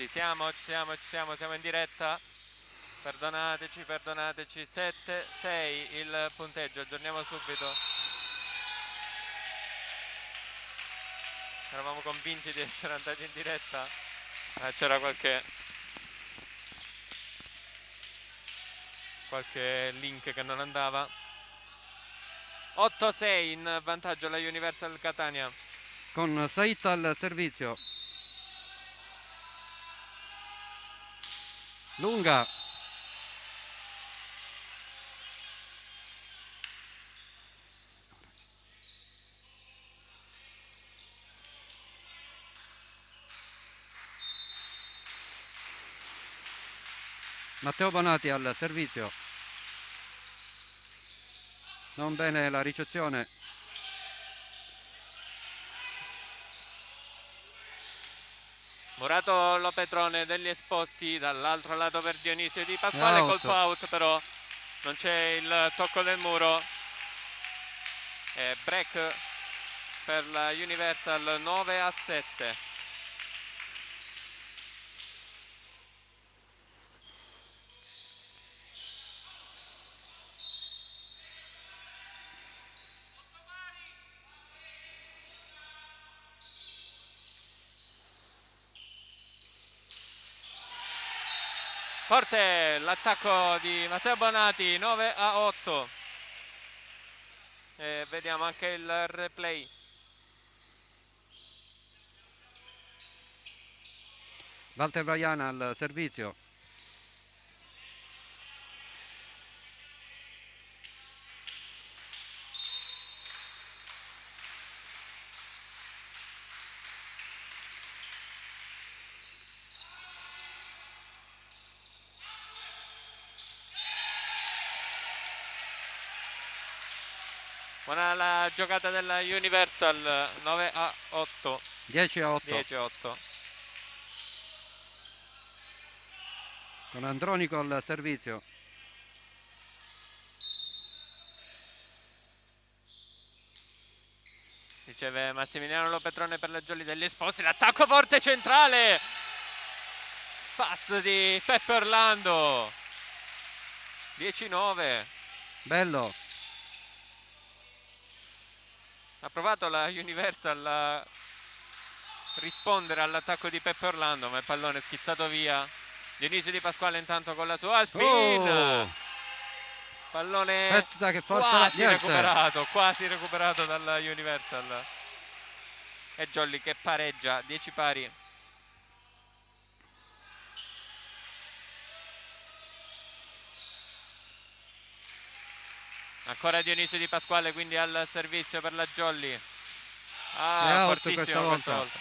Ci siamo, siamo in diretta. Perdonateci. 7-6 il punteggio, aggiorniamo subito. Eravamo convinti di essere andati in diretta. C'era qualche link che non andava. 8-6 in vantaggio la Universal Catania. Con Said al servizio. Lunga. Matteo Bonati al servizio. Non bene la ricezione. Murato Lopetrone degli esposti dall'altro lato per Dionisio Di Pasquale, colpo out, però non c'è il tocco del muro. E break per la Universal 9-7. Forte l'attacco di Matteo Bonati, 9-8. E vediamo anche il replay. Walter Vaiana al servizio. Buona la giocata della Universal, 9-8. 10-8. 10-8. Con Andronico al servizio. Riceve Massimiliano Lopetrone per la Jolly degli Esposti. L'attacco forte centrale. Fast di Peppe Orlando. 10-9. Bello. Ha provato la Universal a rispondere all'attacco di Peppe Orlando, ma il pallone è schizzato via. Dionisio Di Pasquale intanto con la sua spin. Pallone Aspetta che forza quasi recuperato dalla Universal. E Jolly che pareggia, 10 pari. Ancora Dionisio Di Pasquale quindi al servizio per la Jolly. Fortissimo questa volta.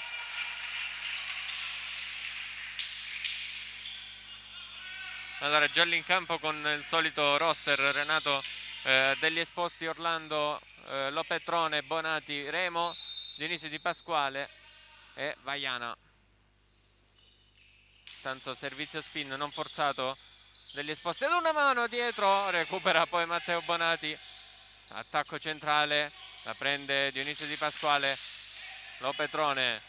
Allora Jolly in campo con il solito roster: Renato degli Esposti, Orlando, Lopetrone, Bonati, Remo, Dionisio Di Pasquale e Vaiana. Tanto servizio spin non forzato degli Esposti ad una mano dietro, recupera poi Matteo Bonati. Attacco centrale, la prende Dionisio Di Pasquale. Lopetrone,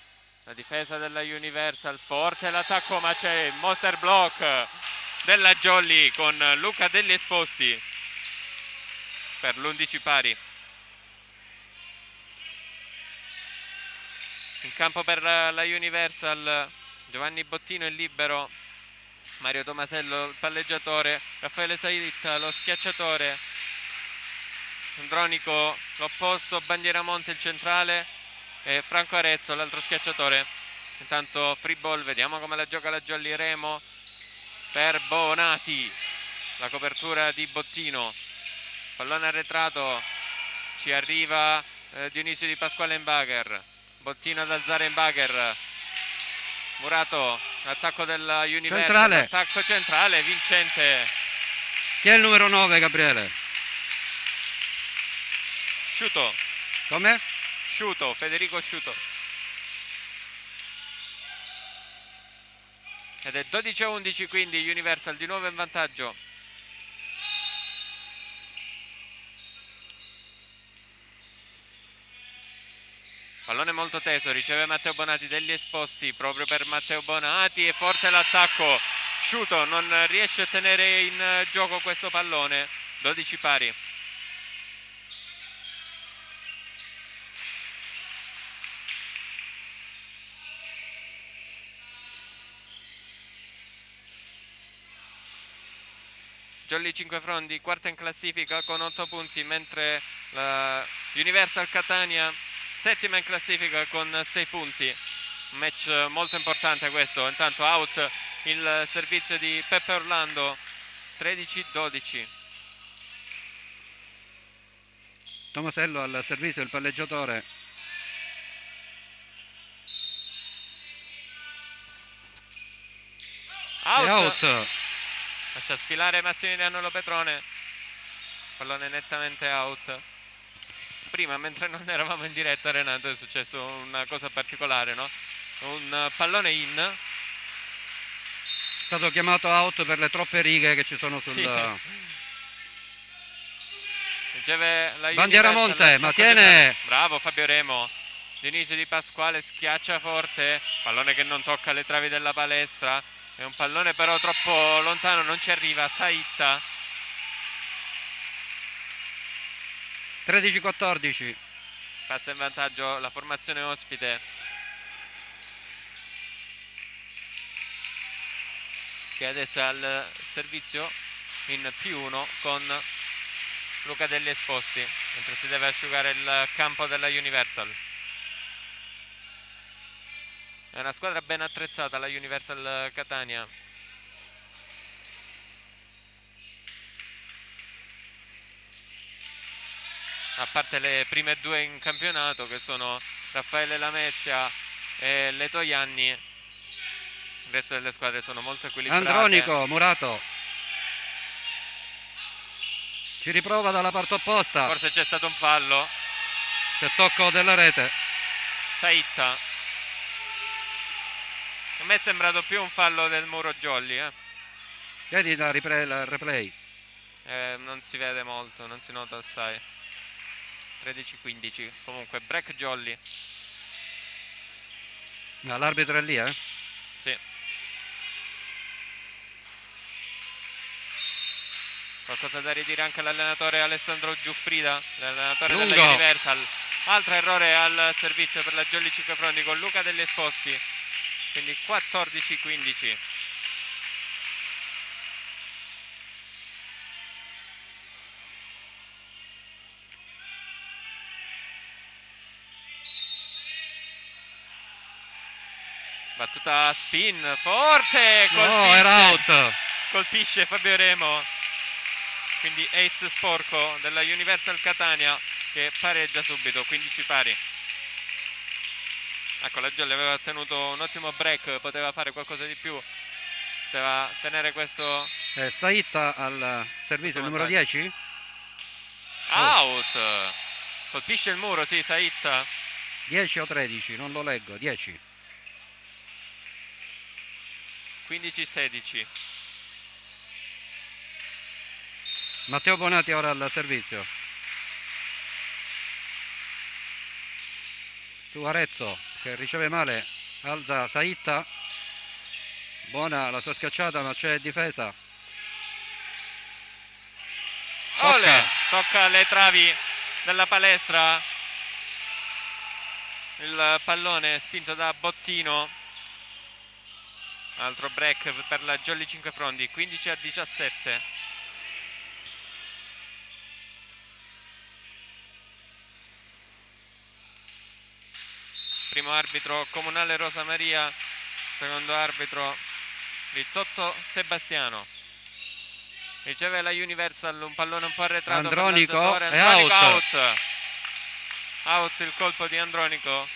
la difesa della Universal, forte l'attacco, ma c'è il monster block della Jolly con Luca degli Esposti per l'11 pari. In campo per la Universal Giovanni Bottino il libero, Mario Tomasello il palleggiatore, Raffaele Saitta lo schiacciatore, Andronico l'opposto, Bandieramonte il centrale e Franco Arezzo l'altro schiacciatore. Intanto free ball, vediamo come la gioca la Jolly. Remo per Bonati, la copertura di Bottino, pallone arretrato, ci arriva Dionisio Di Pasquale in bagger, Bottino ad alzare in bagger, Murato, attacco della Universal, attacco centrale vincente. Chi è il numero 9, Gabriele? Sciuto. Come? Sciuto, Federico Sciuto. Ed è 12-11, quindi Universal di nuovo in vantaggio. Pallone pallone molto teso, riceve Matteo Bonati degli esposti proprio per Matteo Bonati, è forte l'attacco, Sciuto non riesce a tenere in gioco questo pallone, 12 pari. Jolly Cinquefrondi quarta in classifica con 8 punti, mentre la Universal Catania settima in classifica con 6 punti. Un match molto importante questo. Intanto out il servizio di Peppe Orlando, 13-12. Tomasello al servizio del palleggiatore. Out. È out. Lascia sfilare Massimiliano Lopetrone. Pallone nettamente out. Prima, mentre non eravamo in diretta, Renato, è successo una cosa particolare, no? Un pallone in. È stato chiamato out per le troppe righe che ci sono sul... Sì. Riceve la Bandiera Universal, Monte, ma tiene... Bravo Fabio Remo. Dionisio Di Pasquale schiaccia forte. Pallone che non tocca le travi della palestra. È un pallone però troppo lontano, non ci arriva. Saitta. 13-14. Passa in vantaggio la formazione ospite. Che adesso è al servizio in +1 con Luca Degli Esposti, mentre si deve asciugare il campo della Universal. È una squadra ben attrezzata la Universal Catania. A parte le prime due in campionato che sono Raffaele Lamezia e Leto Ianni, il resto delle squadre sono molto equilibrate. Andronico, Murato. Ci riprova dalla parte opposta. Forse c'è stato un fallo. C'è tocco della rete. Saitta. A me è sembrato più un fallo del Muro Jolly. Vedi la replay. Non si vede molto, non si nota assai. 13-15. Comunque break Jolly. L'arbitro è lì, eh? Sì. Qualcosa da ridire anche all'allenatore Alessandro Giuffrida, l'allenatore della Universal. Altro errore al servizio per la Jolly Cinquefrondi con Luca Degli Esposti. Quindi 14-15. Battuta a spin, forte, colpisce, no, era out. Colpisce Fabio Remo. Quindi ace sporco della Universal Catania che pareggia subito, 15 pari. Ecco, la Jolly aveva tenuto un ottimo break, poteva fare qualcosa di più, poteva tenere questo... Saitta al servizio, il numero 10? Out! Colpisce il muro, sì, Saitta. 10 o 13, non lo leggo, 10. 15-16. Matteo Bonati ora al servizio. Su Arezzo che riceve male, alza Saitta. Buona la sua schiacciata, ma c'è difesa. Tocca le travi della palestra. Il pallone spinto da Bottino. Altro break per la Jolly Cinquefrondi, 15-17. Primo arbitro Comunale Rosa Maria, secondo arbitro Rizzotto Sebastiano. Riceve la Universal un pallone un po' arretrato. Andronico per è out. Out il colpo di Andronico.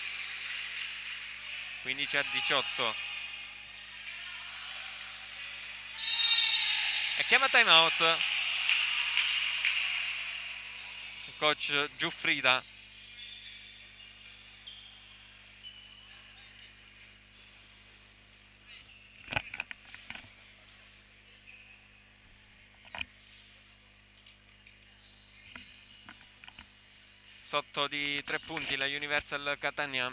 15-18. E chiama time out il coach Giuffrida. sotto di 3 punti la Universal Catania.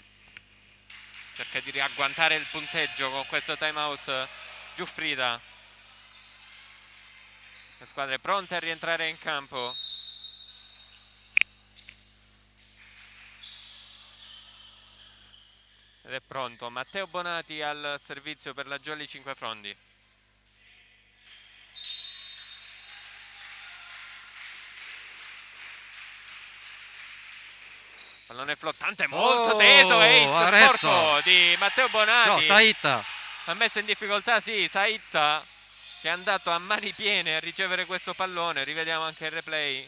Cerca di riagguantare il punteggio con questo timeout Giuffrida. Le squadre pronte a rientrare in campo. Ed è pronto Matteo Bonati al servizio per la Jolly Cinquefrondi. Pallone flottante molto teso, ace Arezzo. sporco di Matteo Bonati. No, Saitta. Ha messo in difficoltà, sì, Saitta, che è andato a mani piene a ricevere questo pallone. Rivediamo anche il replay.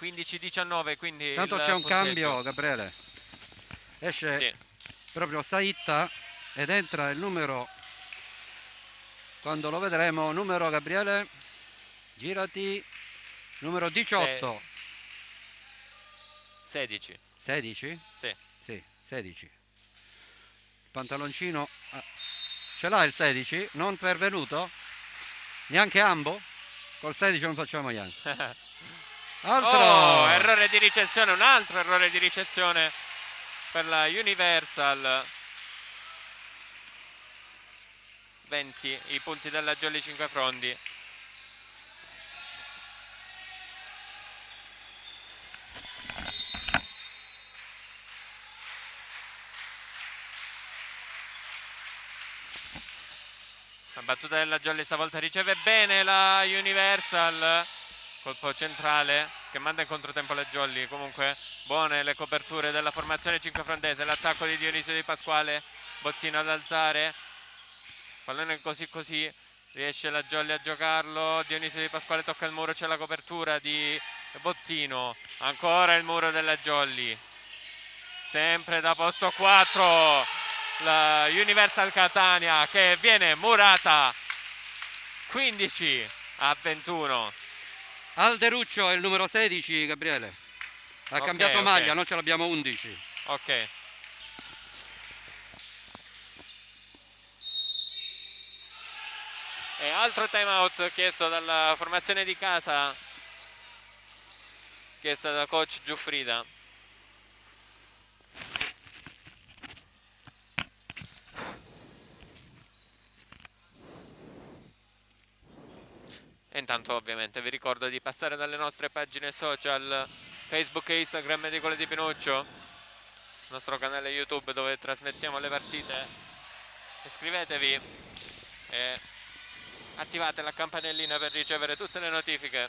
15-19, quindi Tanto il c'è un punteggio. cambio, Gabriele. Esce Sì. proprio Saitta ed entra il numero, quando lo vedremo, numero, Gabriele, girati, numero 18. 16. 16? Sì. Sì, 16. Pantaloncino. Ce l'ha il 16? Non pervenuto? Neanche Ambo? Col 16 non facciamo niente. Altro! Oh, errore di ricezione, un altro errore di ricezione per la Universal. 20 i punti della Jolly Cinquefrondi. La battuta della Jolly stavolta riceve bene la Universal. Colpo centrale che manda in controtempo la Jolly. Comunque buone le coperture della formazione cinquefrondese. L'attacco di Dionisio Di Pasquale. Bottino ad alzare. Pallone così così. Riesce la Jolly a giocarlo. Dionisio Di Pasquale tocca il muro. C'è la copertura di Bottino. Ancora il muro della Jolly. Sempre da posto 4. La Universal Catania che viene murata. 15-21. Alderuccio è il numero 16, Gabriele. Ha cambiato maglia, noi ce l'abbiamo 11. Ok. E altro timeout chiesto dalla formazione di casa, chiesta da coach Giuffrida. E intanto ovviamente vi ricordo di passare dalle nostre pagine social Facebook e Instagram di Quelle di Pinuccio, il nostro canale YouTube dove trasmettiamo le partite. Iscrivetevi e attivate la campanellina per ricevere tutte le notifiche.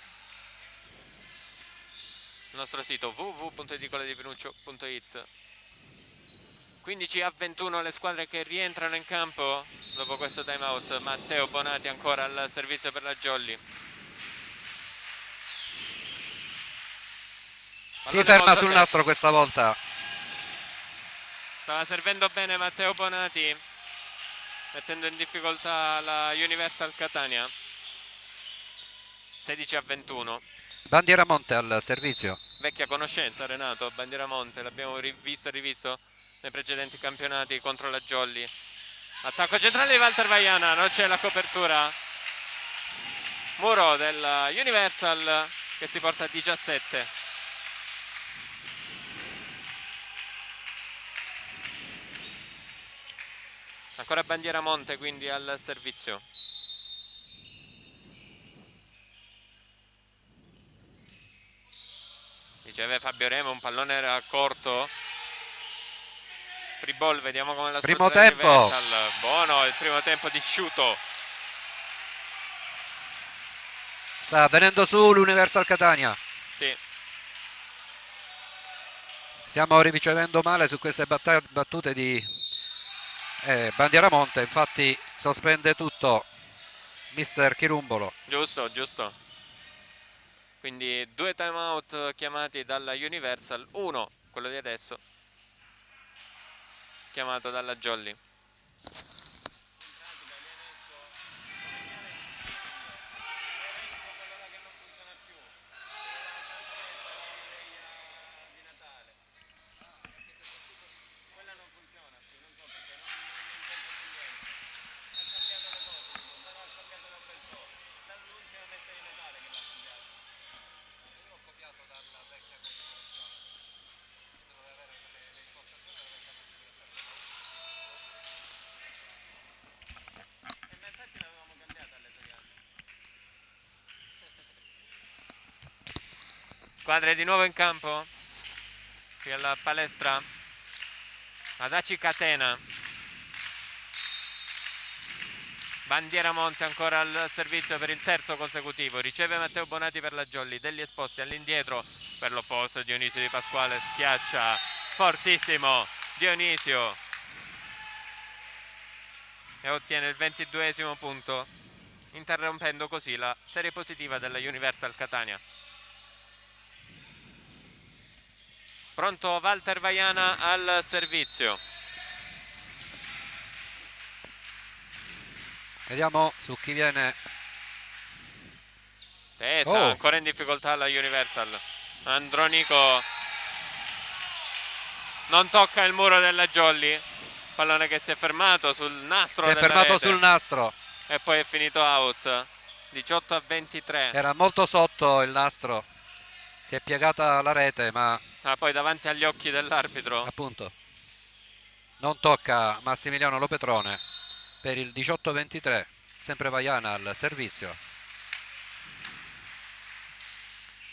Il nostro sito www.edicoledipinuccio.it. 15-21 le squadre che rientrano in campo dopo questo timeout. Matteo Bonati ancora al servizio per la Jolly. Si ferma sul nastro questa volta. Stava servendo bene Matteo Bonati, mettendo in difficoltà la Universal Catania. 16-21. Bandieramonte al servizio. Vecchia conoscenza Renato, Bandieramonte, l'abbiamo visto e rivisto nei precedenti campionati contro la Jolly. Attacco centrale di Walter Vaiana, non c'è la copertura. Muro della Universal che si porta a 17. Ancora Bandieramonte quindi al servizio. Riceve Fabio Remo, un pallone era corto. Free ball, vediamo come la Primo sfrutta tempo. Universal. Buono il primo tempo di Sciuto. Sta venendo su l'Universal Catania. Sì. Stiamo ricevendo male su queste battute di Bandieramonte, infatti sospende tutto mister Chirumbolo. Giusto, giusto. Quindi 2 timeout chiamati dalla Universal, uno, quello di adesso, chiamato dalla Jolly. Squadre di nuovo in campo qui alla palestra Adaci Catena. Bandieramonte ancora al servizio per il terzo consecutivo, riceve Matteo Bonati per la Jolly, degli esposti all'indietro per l'opposto, Dionisio Di Pasquale schiaccia fortissimo Dionisio e ottiene il 22esimo punto, interrompendo così la serie positiva della Universal Catania. Pronto Walter Vaiana al servizio. Vediamo su chi viene. Tesa, ancora in difficoltà la Universal. Andronico non tocca il muro della Jolly. Pallone che si è fermato sul nastro della fermato rete. Sul nastro. E poi è finito out. 18-23. Era molto sotto il nastro. Si è piegata la rete, ma poi davanti agli occhi dell'arbitro. Appunto. Non tocca Massimiliano Lopetrone per il 18-23. Sempre Vaiana al servizio.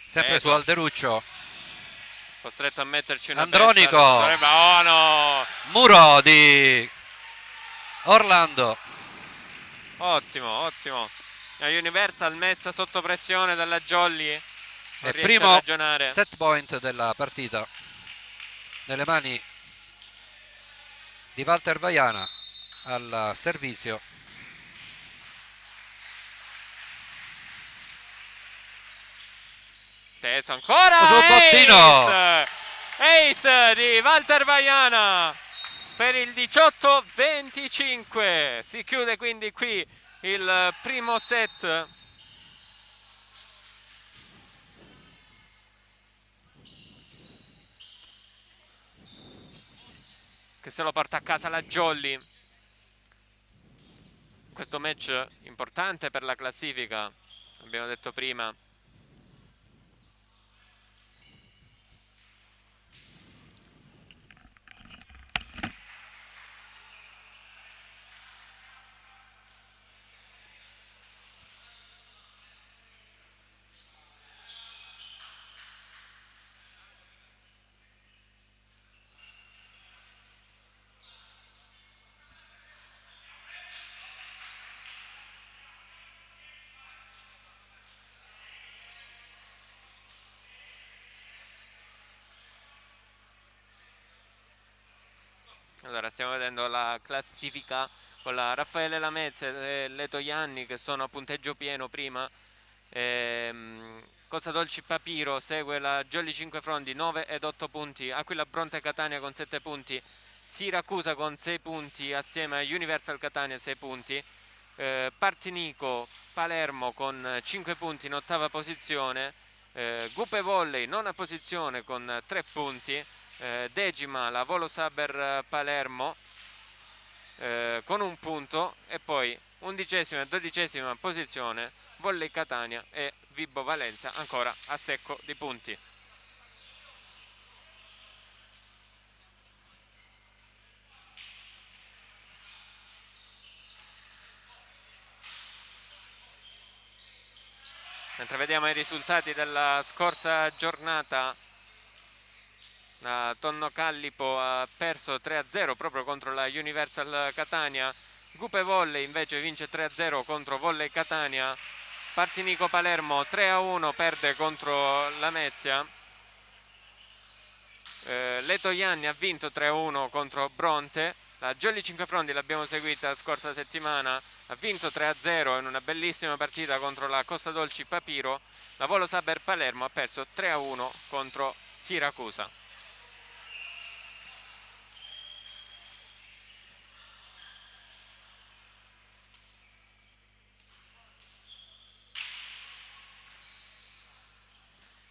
Sempre su Alderuccio. Costretto a metterci una Andronico. Oh no! Muro di Orlando. Ottimo. La Universal messa sotto pressione dalla Jolly. È primo set point della partita nelle mani di Walter Vaiana al servizio. Teso ancora sul bottino. Ace di Walter Vaiana per il 18-25. Si chiude quindi qui il primo set. Che se lo porta a casa la Jolly. Questo match importante per la classifica, abbiamo detto prima. Allora, stiamo vedendo la classifica con la Raffaele Lamezze e Leto Ianni che sono a punteggio pieno prima. Costa Dolci Papiro segue la Jolly Cinquefrondi 9 ed 8 punti, Aquila Bronte Catania con 7 punti, Siracusa con 6 punti assieme a Universal Catania 6 punti, Partinico Palermo con 5 punti in ottava posizione, Gupe Volley nona posizione con 3 punti, decima la Volo Saber Palermo con 1 punto e poi undicesima e dodicesima posizione Volley Catania e Vibo Valenza ancora a secco di punti. Mentre vediamo i risultati della scorsa giornata, Tonno Callipo ha perso 3-0 proprio contro la Universal Catania, Gupe Volley invece vince 3-0 contro Volley Catania, Partinico Palermo 3-1 perde contro Lamezia, Leto Ianni ha vinto 3-1 contro Bronte, la Jolly Cinquefrondi l'abbiamo seguita la scorsa settimana, ha vinto 3-0 in una bellissima partita contro la Costa Dolci Papiro, la Volo Saber Palermo ha perso 3-1 contro Siracusa.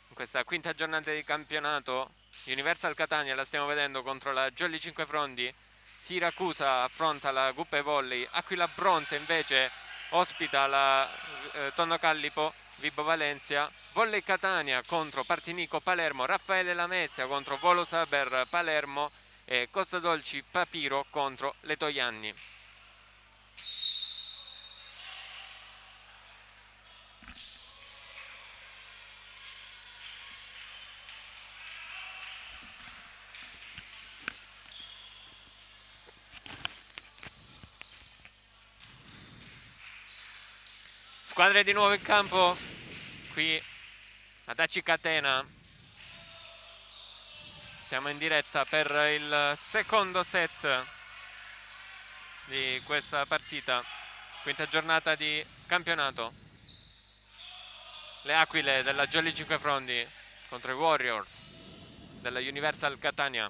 In questa quinta giornata di campionato Universal Catania la stiamo vedendo contro la Jolly Cinquefrondi, Siracusa affronta la Guppe Volley, Aquila Bronte invece ospita la Tonno Callipo, Vibo Valencia, Volley Catania contro Partinico Palermo, Raffaele Lamezia contro Volo Saber Palermo e Costa Dolci Papiro contro Leto Ianni. Squadre di nuovo in campo qui ad Acicatena. Siamo in diretta per il secondo set di questa partita, quinta giornata di campionato. Le Aquile della Jolly Cinquefrondi contro i Warriors della Universal Catania.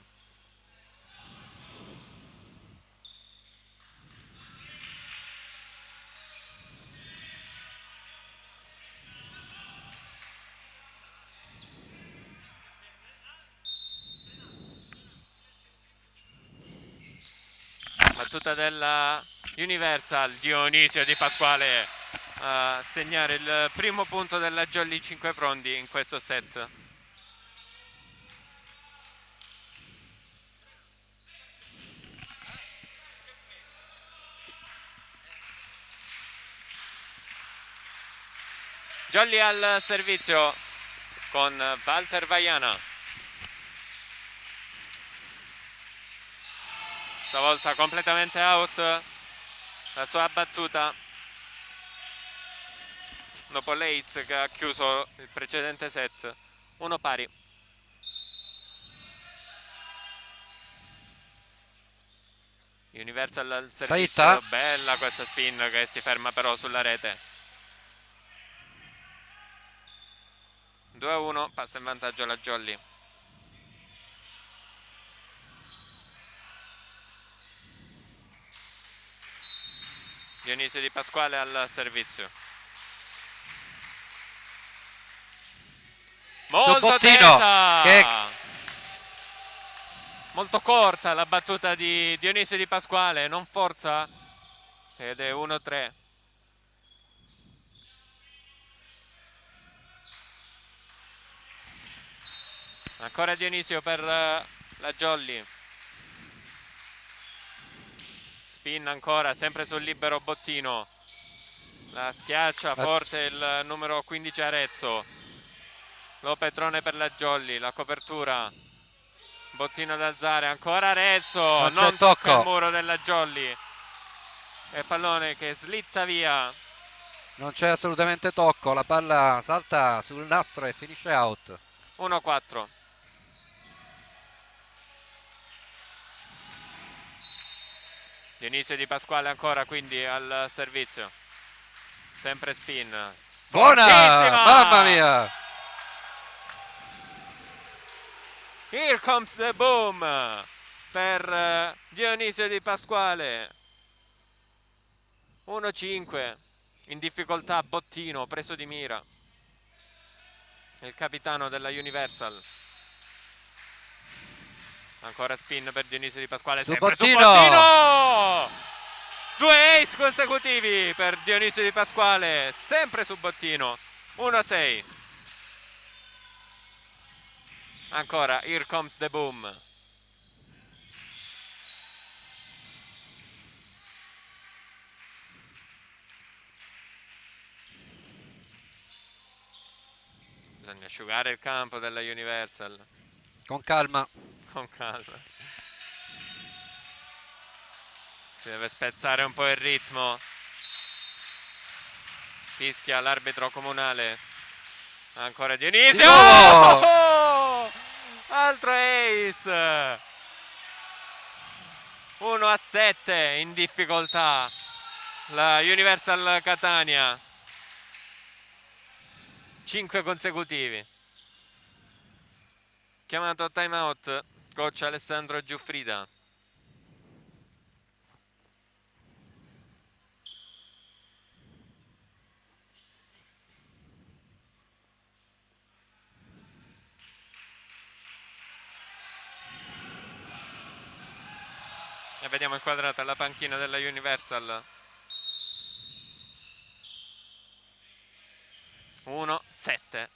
Battuta della Universal, Dionisio Di Pasquale a segnare il primo punto della Jolly Cinquefrondi in questo set. Jolly al servizio con Walter Vaiana. Stavolta completamente out la sua battuta dopo l'ace che ha chiuso il precedente set. Uno pari. Universal al servizio. Saita. Bella questa spin che si ferma però sulla rete. 2-1, passa in vantaggio la Jolly. Dionisio Di Pasquale al servizio. Molto tesa! Che... Molto corta la battuta di Dionisio Di Pasquale, non forza ed è 1-3. Ancora Dionisio per la Jolly. Spin ancora, sempre sul libero Bottino. La schiaccia forte il numero 15 Arezzo. Lo Petrone per la Jolly, la copertura. Bottino ad alzare, ancora Arezzo. Non tocca il muro della Jolly. E pallone che slitta via. Non c'è assolutamente tocco, la palla salta sul nastro e finisce out. 1-4. Dionisio Di Pasquale ancora quindi al servizio. Sempre spin. Buona! Fortissima! Mamma mia! Here comes the boom per Dionisio Di Pasquale. 1-5. In difficoltà Bottino, preso di mira. Il capitano della Universal. Ancora spin per Dionisio Di Pasquale, Su sempre Bottino! su Bottino! 2 ace consecutivi per Dionisio Di Pasquale, sempre su Bottino. 1-6. Ancora Here comes the boom. Bisogna asciugare il campo della Universal. Con calma. Con calma. Si deve spezzare un po' il ritmo. Fischia l'arbitro comunale. Ancora Dionisio. Oh! Altro ace. 1-7 in difficoltà la Universal Catania. 5 consecutivi. Chiamato a time out coach Alessandro Giuffrida. E vediamo inquadrata la panchina della Universal. 1-7.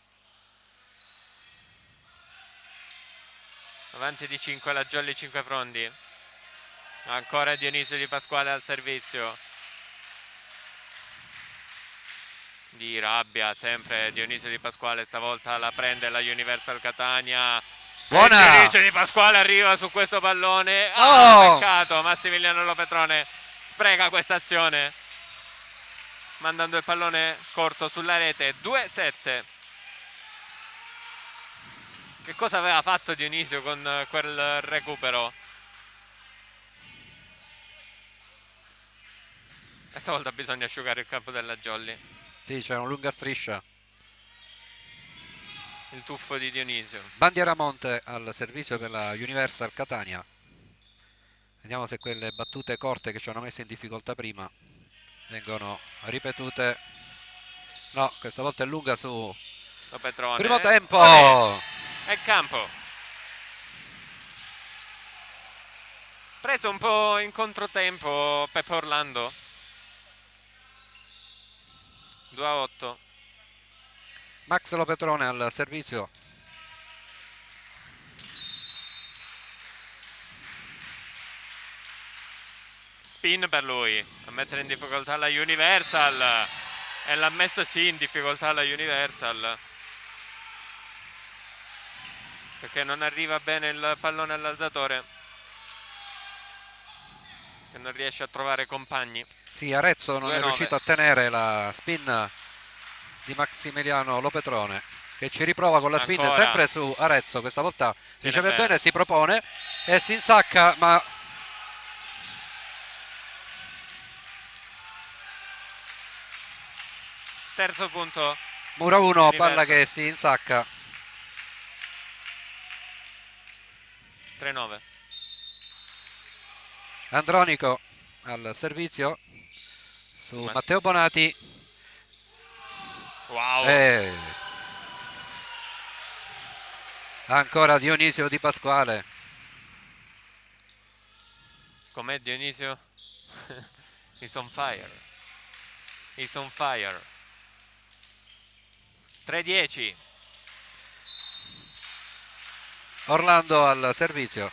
Avanti di 5 la Jolly Cinquefrondi. Ancora Dionisio Di Pasquale al servizio. Di rabbia sempre Dionisio Di Pasquale, stavolta la prende la Universal Catania. Buona! E Dionisio Di Pasquale arriva su questo pallone. Oh! Peccato, Massimiliano Lo Petrone spreca questa azione. mandando il pallone corto sulla rete. 2-7. Che cosa aveva fatto Dionisio con quel recupero? E stavolta bisogna asciugare il campo della Jolly. Sì, c'è una lunga striscia. Il tuffo di Dionisio. Bandieramonte al servizio per la Universal Catania. Vediamo se quelle battute corte che ci hanno messo in difficoltà prima vengono ripetute. No, questa volta è lunga su Petrone. primo tempo. E campo. Preso un po' in controtempo Peppe Orlando. 2-8. Max Lopetrone al servizio. Spin per lui, a mettere in difficoltà la Universal. E l'ha messo sì in difficoltà la Universal, perché non arriva bene il pallone all'alzatore, che non riesce a trovare compagni. Sì, Arezzo non 2-9. è riuscito a tenere la spin di Massimiliano Lopetrone, che ci riprova con la spin Ancora. sempre su Arezzo. Questa volta riceve bene. bene, si propone e si insacca, ma Terzo punto. Muro 1, Universal. palla che si insacca. 3-9. Andronico al servizio su Matteo Bonati. Wow. Ancora Dionisio Di Pasquale. Com'è Dionisio? He's on fire. He's on fire. 3-10. Orlando al servizio.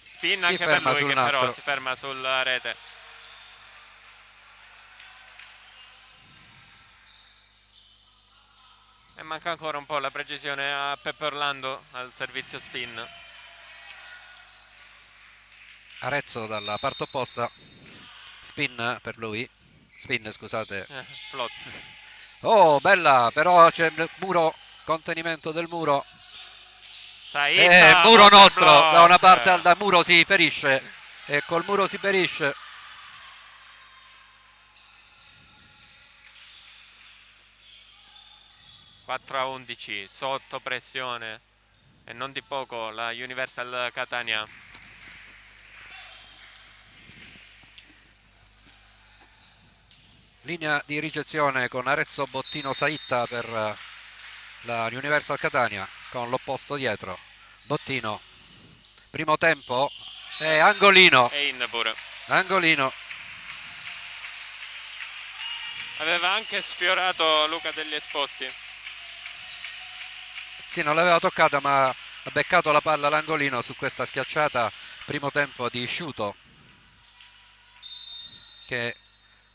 Spin anche per lui, che nastro. però si ferma sulla rete. E manca ancora un po' la precisione a Peppe Orlando al servizio spin. Arezzo dalla parte opposta. Spin per lui. Spin, scusate. Flot. Oh, bella, però c'è il muro, contenimento del muro. Saita, muro nostro, block. da una parte al muro si ferisce e col muro si ferisce. Quattro a 11, sotto pressione e non di poco la Universal Catania. Linea di ricezione con Arezzo Bottino Saitta per la Universal Catania, con l'opposto dietro. Bottino, primo tempo, angolino. E in pure. Angolino. Aveva anche sfiorato Luca degli Esposti. Sì, non l'aveva toccata, ma ha beccato la palla all'angolino su questa schiacciata. Primo tempo di Sciuto, che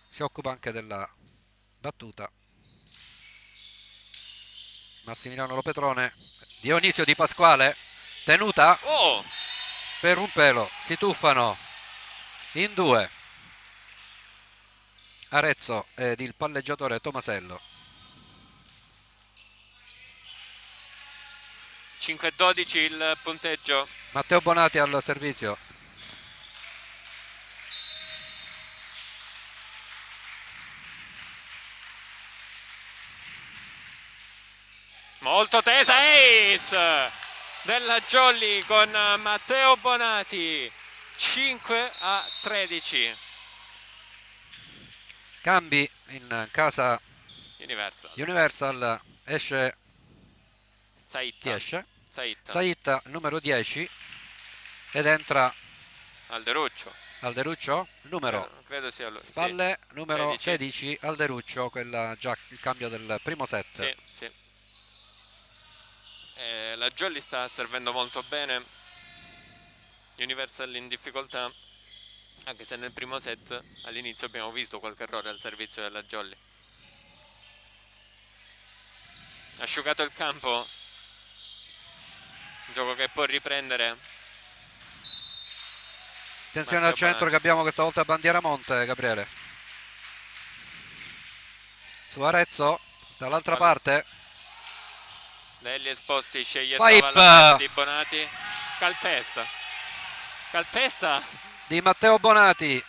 si occupa anche della battuta. Massimiliano Lopetrone, Dionisio Di Pasquale, tenuta per un pelo, si tuffano in due Arezzo ed il palleggiatore Tomasello. 5-12 il punteggio. Matteo Bonati al servizio. Molto tesa, ace della Jolly con Matteo Bonati. 5-13. Cambi in casa Universal. Esce Saita. chi esce? Saita. Saitta, numero 10, ed entra Alderuccio, numero credo sia lui. spalle, sì. numero 16 Alderuccio, quella già il cambio del primo set. Sì. La Jolly sta servendo molto bene. Universal in difficoltà, anche se nel primo set all'inizio abbiamo visto qualche errore al servizio della Jolly. Asciugato il campo, gioco che può riprendere Attenzione al centro che abbiamo questa volta bandiera Monte, Gabriele. Su Arezzo, dall'altra parte. Degli esposti sceglie Pipe trova di Bonati. Calpesta. Calpesta. Di Matteo Bonati.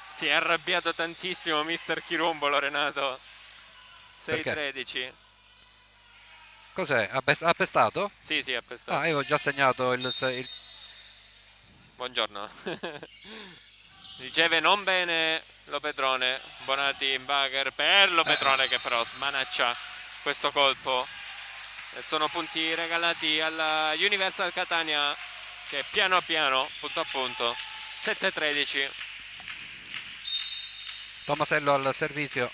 Si è arrabbiato tantissimo mister Chirumbolo, Renato. 6-13. Cos'è? Ha pestato? Sì, ha pestato. Ah, io ho già segnato il... Buongiorno. Riceve non bene Lopetrone. Bonati in bugger per Lopetrone che però smanaccia questo colpo. E sono punti regalati alla Universal Catania che piano piano, punto a punto, 7-13. Tomasello al servizio.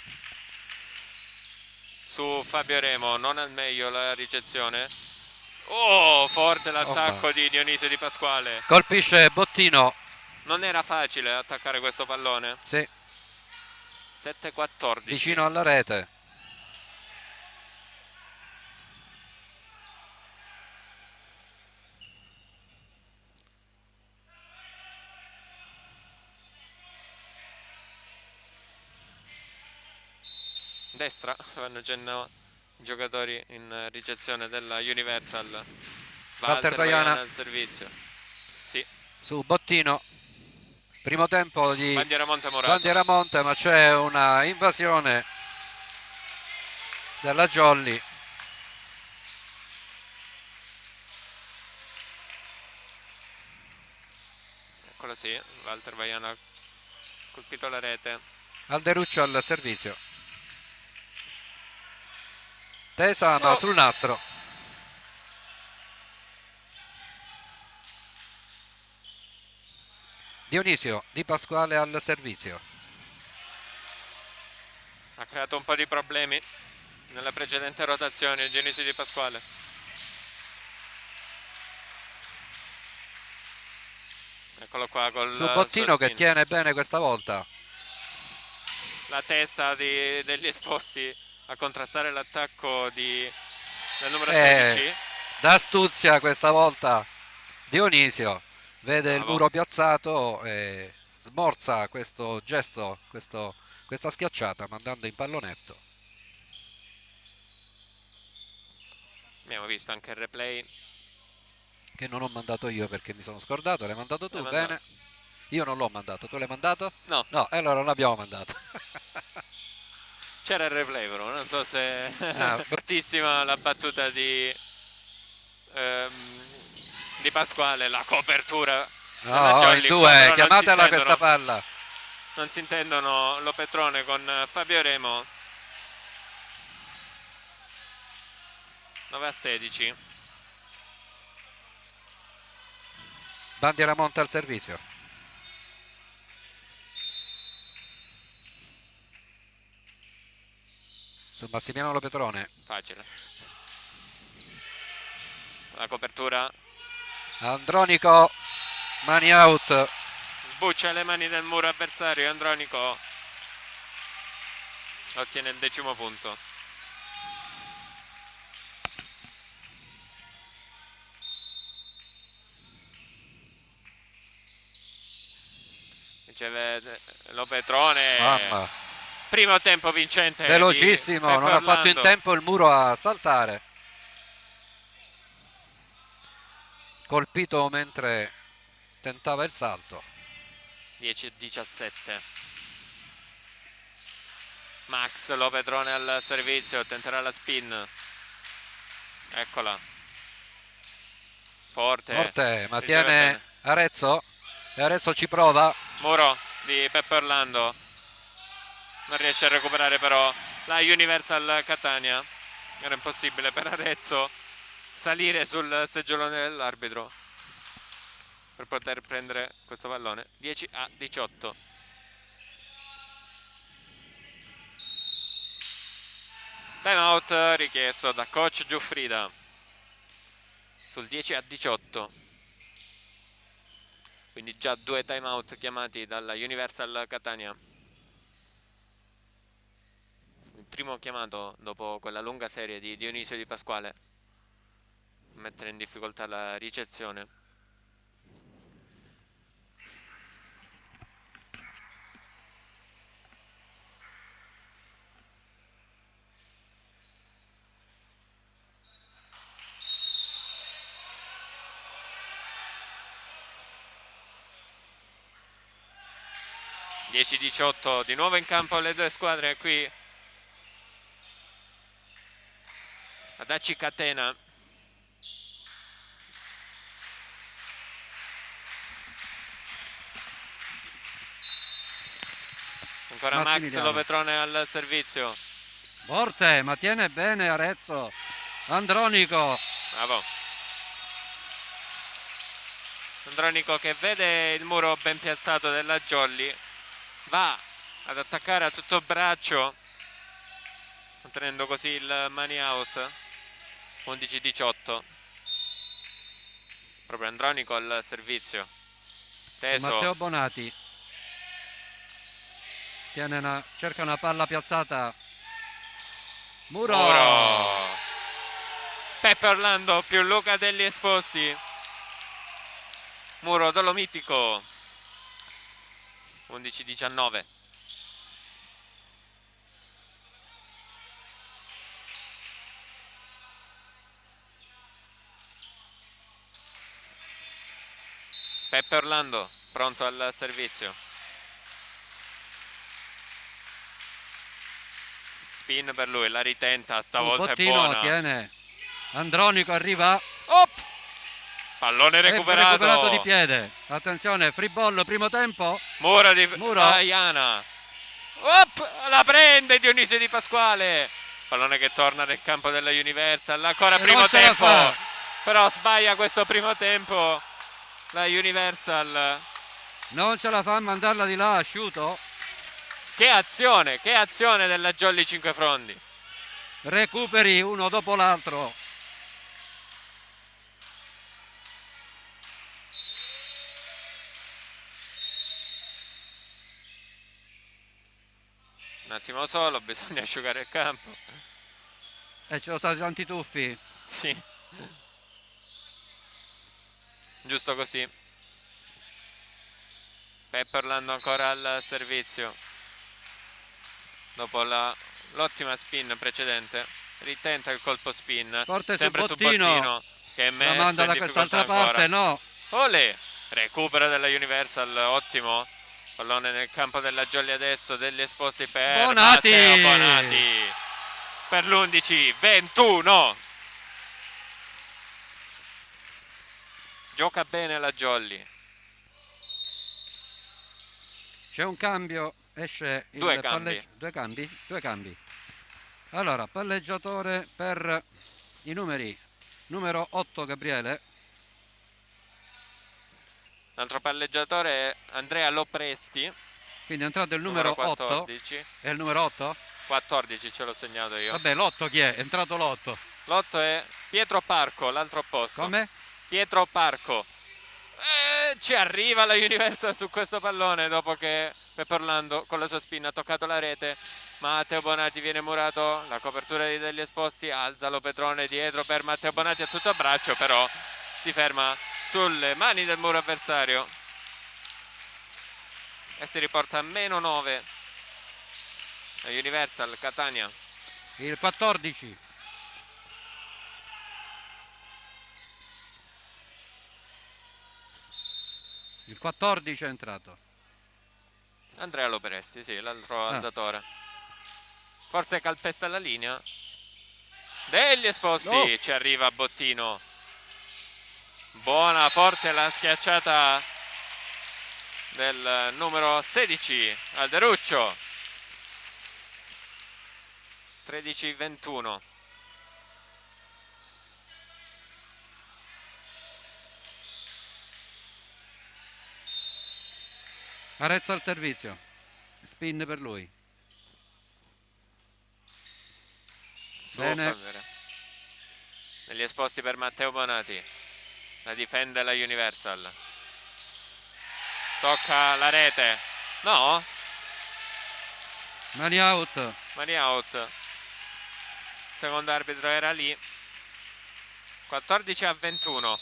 Su Fabio Remo, non al meglio la ricezione. Oh, forte l'attacco di Dionisio Di Pasquale. Colpisce Bottino. Non era facile attaccare questo pallone. Sì. 7-14. Vicino alla rete. Destra, fanno cenno i giocatori in ricezione della Universal. Walter Vaiana al servizio. Sì. Su Bottino. Primo tempo di Bandiera Monte Morato. Bandiera Monte, ma c'è una invasione della Jolly. Eccolo sì, Walter Vaiana ha colpito la rete. Alderuccio al servizio. Tesana sul nastro. Dionisio Di Pasquale al servizio. Ha creato un po' di problemi nella precedente rotazione Dionisio Di Pasquale. Eccolo qua col su Bottino che tiene bene questa volta. La testa degli esposti a contrastare l'attacco del numero 16. D'astuzia questa volta Dionisio. Vede il muro piazzato e smorza questo gesto, questa schiacciata mandando in pallonetto. Abbiamo visto anche il replay che non ho mandato io perché mi sono scordato. L'hai mandato tu? Bene. Io non l'ho mandato, tu l'hai mandato? No. No, e allora non l'abbiamo mandato. C'era il replay però, non so se fortissima la battuta di Pasquale, la copertura. No, in due, chiamatela questa palla. Non si intendono Lopetrone con Fabio Remo. 9-16. Bandiera Monte al servizio. Su Massimiliano Lopetrone. Facile. La copertura. Andronico, mani out. Sbuccia le mani del muro avversario. Andronico ottiene il 10° punto. Riceve Lopetrone. Mamma. Primo tempo vincente. Velocissimo, non ha fatto in tempo il muro a saltare. Colpito mentre tentava il salto. 10-17. Max Lopetrone al servizio, tenterà la spin. Eccola. Forte, ma tiene Arezzo. E Arezzo ci prova. Muro di Peppe Orlando. Non riesce a recuperare però la Universal Catania. Era impossibile per Arezzo salire sul seggiolone dell'arbitro per poter prendere questo pallone. 10-18. Time out richiesto da coach Giuffrida sul 10-18. Quindi già 2 time out chiamati dalla Universal Catania. Il primo chiamato dopo quella lunga serie di Dionisio Di Pasquale a mettere in difficoltà la ricezione. 10-18, di nuovo in campo le due squadre qui ad Aci Catena. Ancora Max Massimiliano. Lovetrone al servizio. Forte, ma tiene bene Arezzo. Andronico. Bravo. Andronico che vede il muro ben piazzato della Jolly, va ad attaccare a tutto braccio, ottenendo così il money out. 11-18. Proprio Andronico al servizio. Teso. Matteo Bonati. Cerca una palla piazzata. Muro. Peppe Orlando più Luca Degli Esposti. Muro dolomitico. 11-19. Peppe Orlando pronto al servizio. Spin per lui, la ritenta, stavolta è buona. Tiene. Andronico arriva. Op! Pallone recuperato di piede. Attenzione, free ball, primo tempo. Muro di Muro. Iana. Op! La prende Dionisio Di Pasquale. Pallone che torna nel campo della Universal. Ancora primo tempo. Però sbaglia questo primo tempo la Universal. Non ce la fa a mandarla di là, asciutto. Che azione della Jolly Cinquefrondi. Recuperi uno dopo l'altro. Un attimo solo, bisogna asciugare il campo. E ci sono stati tanti tuffi. Sì. Giusto così. Peppe Orlando ancora al servizio. Dopo l'ottima spin precedente. Ritenta il colpo spin. Forte sempre su Bottino. Che è La messo manda in da quest'altra difficoltà parte, ancora. no. Olè. Recupero della Universal, ottimo. Pallone nel campo della Jolly adesso, degli esposti per Bonati. Matteo Bonati. Per l'11-21. Gioca bene la Jolly. C'è un cambio, esce il Due cambi. Due cambi. Allora, palleggiatore per i numeri. Numero 8 Gabriele. L'altro palleggiatore è Andrea Lopresti. Quindi è entrato il numero 14. 8. È il numero 8? 14 ce l'ho segnato io. Vabbè, l'8 chi è? È entrato l'8. L'8 è Pietro Parco, l'altro opposto. Come? Pietro Parco. Ci arriva la Universal su questo pallone dopo che Peppe Orlando con la sua spin ha toccato la rete. Matteo Bonati viene murato, la copertura degli esposti, alza Lopetrone dietro per Matteo Bonati a tutto braccio, però si ferma sulle mani del muro avversario e si riporta a -9 la Universal Catania. Il 14. Il 14 è entrato. Andrea Lopresti, sì, l'altro alzatore. Forse calpesta la linea. Degli esposti, ci arriva Bottino. Buona, forte la schiacciata del numero 16, Alderuccio. 13-21. Arezzo al servizio. Spin per lui. Bene. Negli esposti per Matteo Bonati. La difende la Universal. Tocca la rete. No? Mani out. Mani out. Secondo arbitro era lì. 14-21.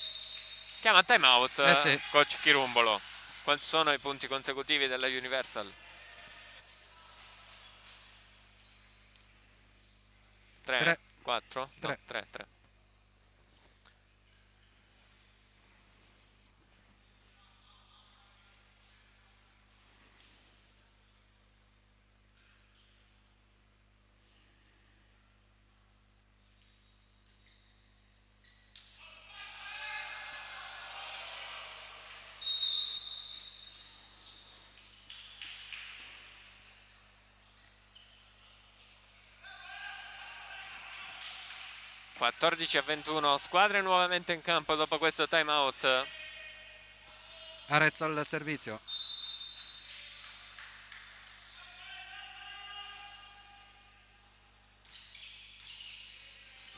Chiama time out, sì. coach Chirumbolo. Quali sono i punti consecutivi della Universal? 3, 4? 3. 3. 14-21, squadre nuovamente in campo dopo questo time out. Arezzo al servizio.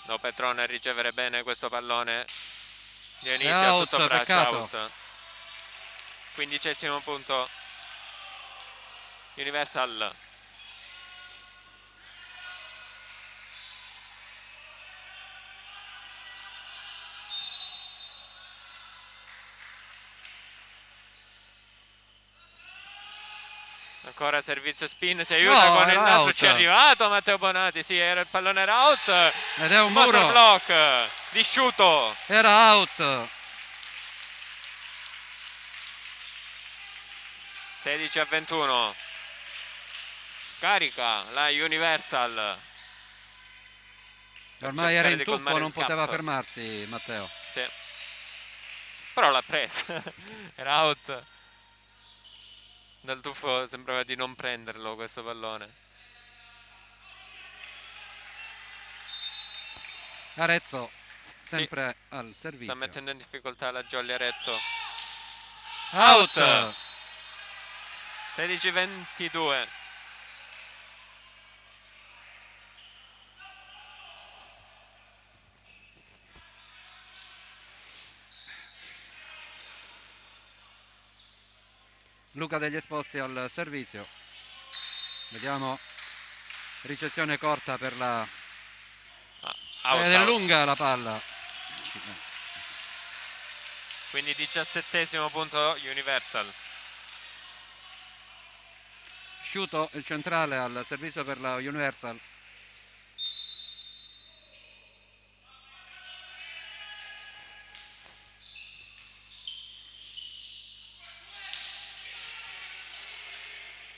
Lo Petrone a ricevere bene questo pallone. Dionisio a Out, tutto braccio, peccato. out. 15° punto. Universal. Ancora servizio spin, si aiuta No, con il era nastro, out. ci è arrivato Matteo Bonati, sì, il pallone era out. Ed è un Master muro. block di Sciuto. Era out. 16-21. Carica la Universal. Per Ormai era cercare in di tuffo, colmare non il poteva gap. fermarsi Matteo. Sì. Però l'ha presa. Era out. Dal tuffo sembrava di non prenderlo questo pallone. Arezzo sempre Sì, al sta servizio. mettendo in difficoltà la Jolly Arezzo. Out. 16-22. Luca degli Esposti al servizio. Vediamo. Ricezione corta per la... Out, Ed è out. lunga la palla. Quindi 17° punto Universal. Sciuto il centrale al servizio per la Universal.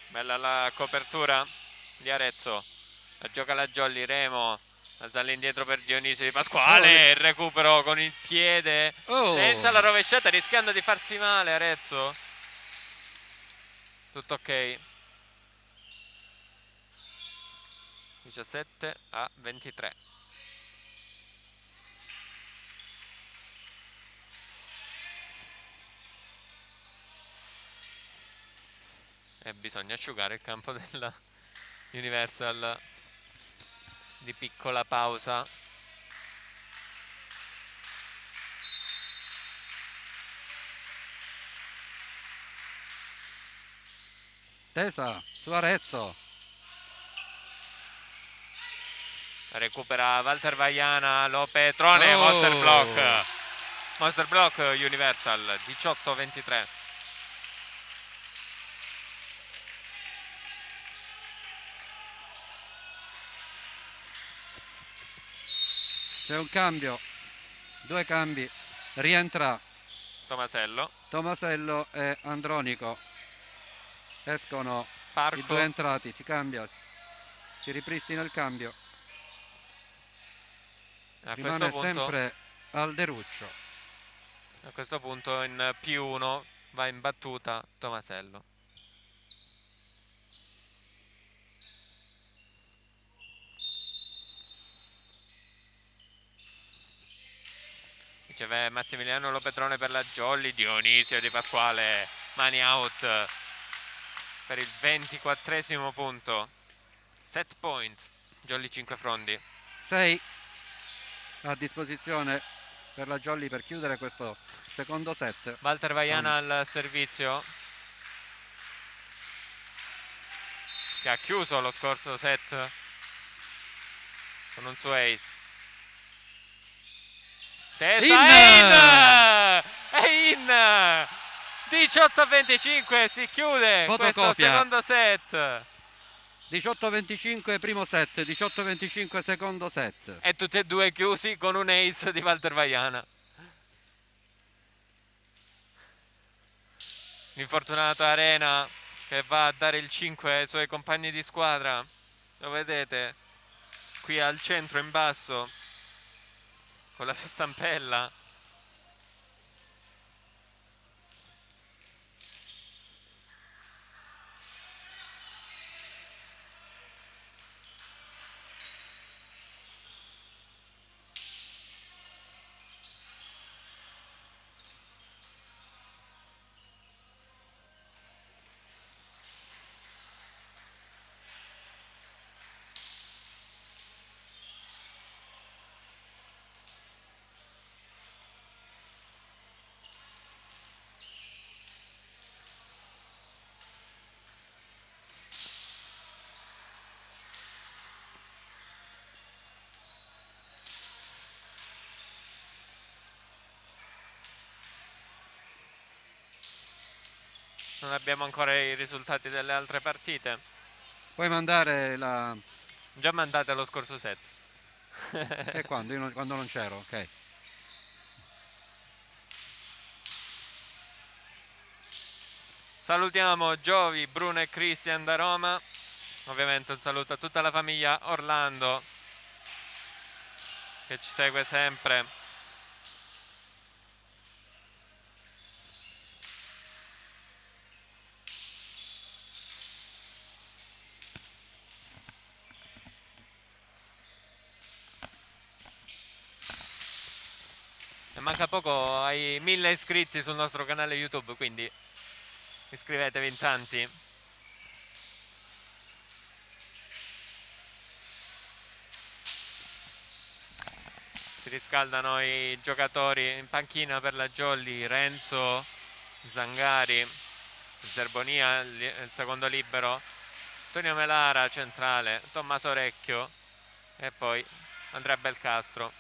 Bella la copertura di Arezzo. La gioca la Jolly, Remo. Alza all'indietro per Dionisio Di Pasquale. Il recupero con il piede. Tenta la rovesciata rischiando di farsi male Arezzo. Tutto ok. 17-23. E bisogna asciugare il campo della Universal. Di piccola pausa. Tesa su Arezzo. Recupera Walter Vaiana, Lo Petrone, Monster Block. Monster Block Universal, 18-23. C'è un cambio, due cambi. Rientra Tomasello. Tomasello e Andronico. Escono Parco. i due entrati, si cambia, si ripristina il cambio. Rimane sempre Alderuccio. A questo punto in +1 va in battuta Tomasello. Riceve Massimiliano Lo Petrone per la Jolly. Dionisio Di Pasquale, mani out per il 24° punto. Set point. Jolly 5 frondi. 6 a disposizione per la Jolly per chiudere questo secondo set. Walter Vaiana al servizio, che ha chiuso lo scorso set con un suo ace. Tesa è in 18-25, si chiude questo secondo set. 18-25 primo set, 18-25 secondo set. E tutti e due chiusi con un ace di Walter Vaiana. L'infortunato Arena che va a dare il 5 ai suoi compagni di squadra. Lo vedete qui al centro in basso con la sua stampella. non abbiamo ancora i risultati delle altre partite. Puoi mandare la... Già mandate lo scorso set. E quando? Quando non c'ero, ok. Salutiamo Giovi, Bruno e Cristian da Roma. Ovviamente un saluto a tutta la famiglia Orlando che ci segue sempre. E manca poco ai 1000 iscritti sul nostro canale YouTube, quindi iscrivetevi in tanti. Si riscaldano i giocatori in panchina per la Jolly: Renzo, Zangari, Zerbonia il secondo libero, Antonio Melara centrale, Tommaso Orecchio e poi Andrea Belcastro.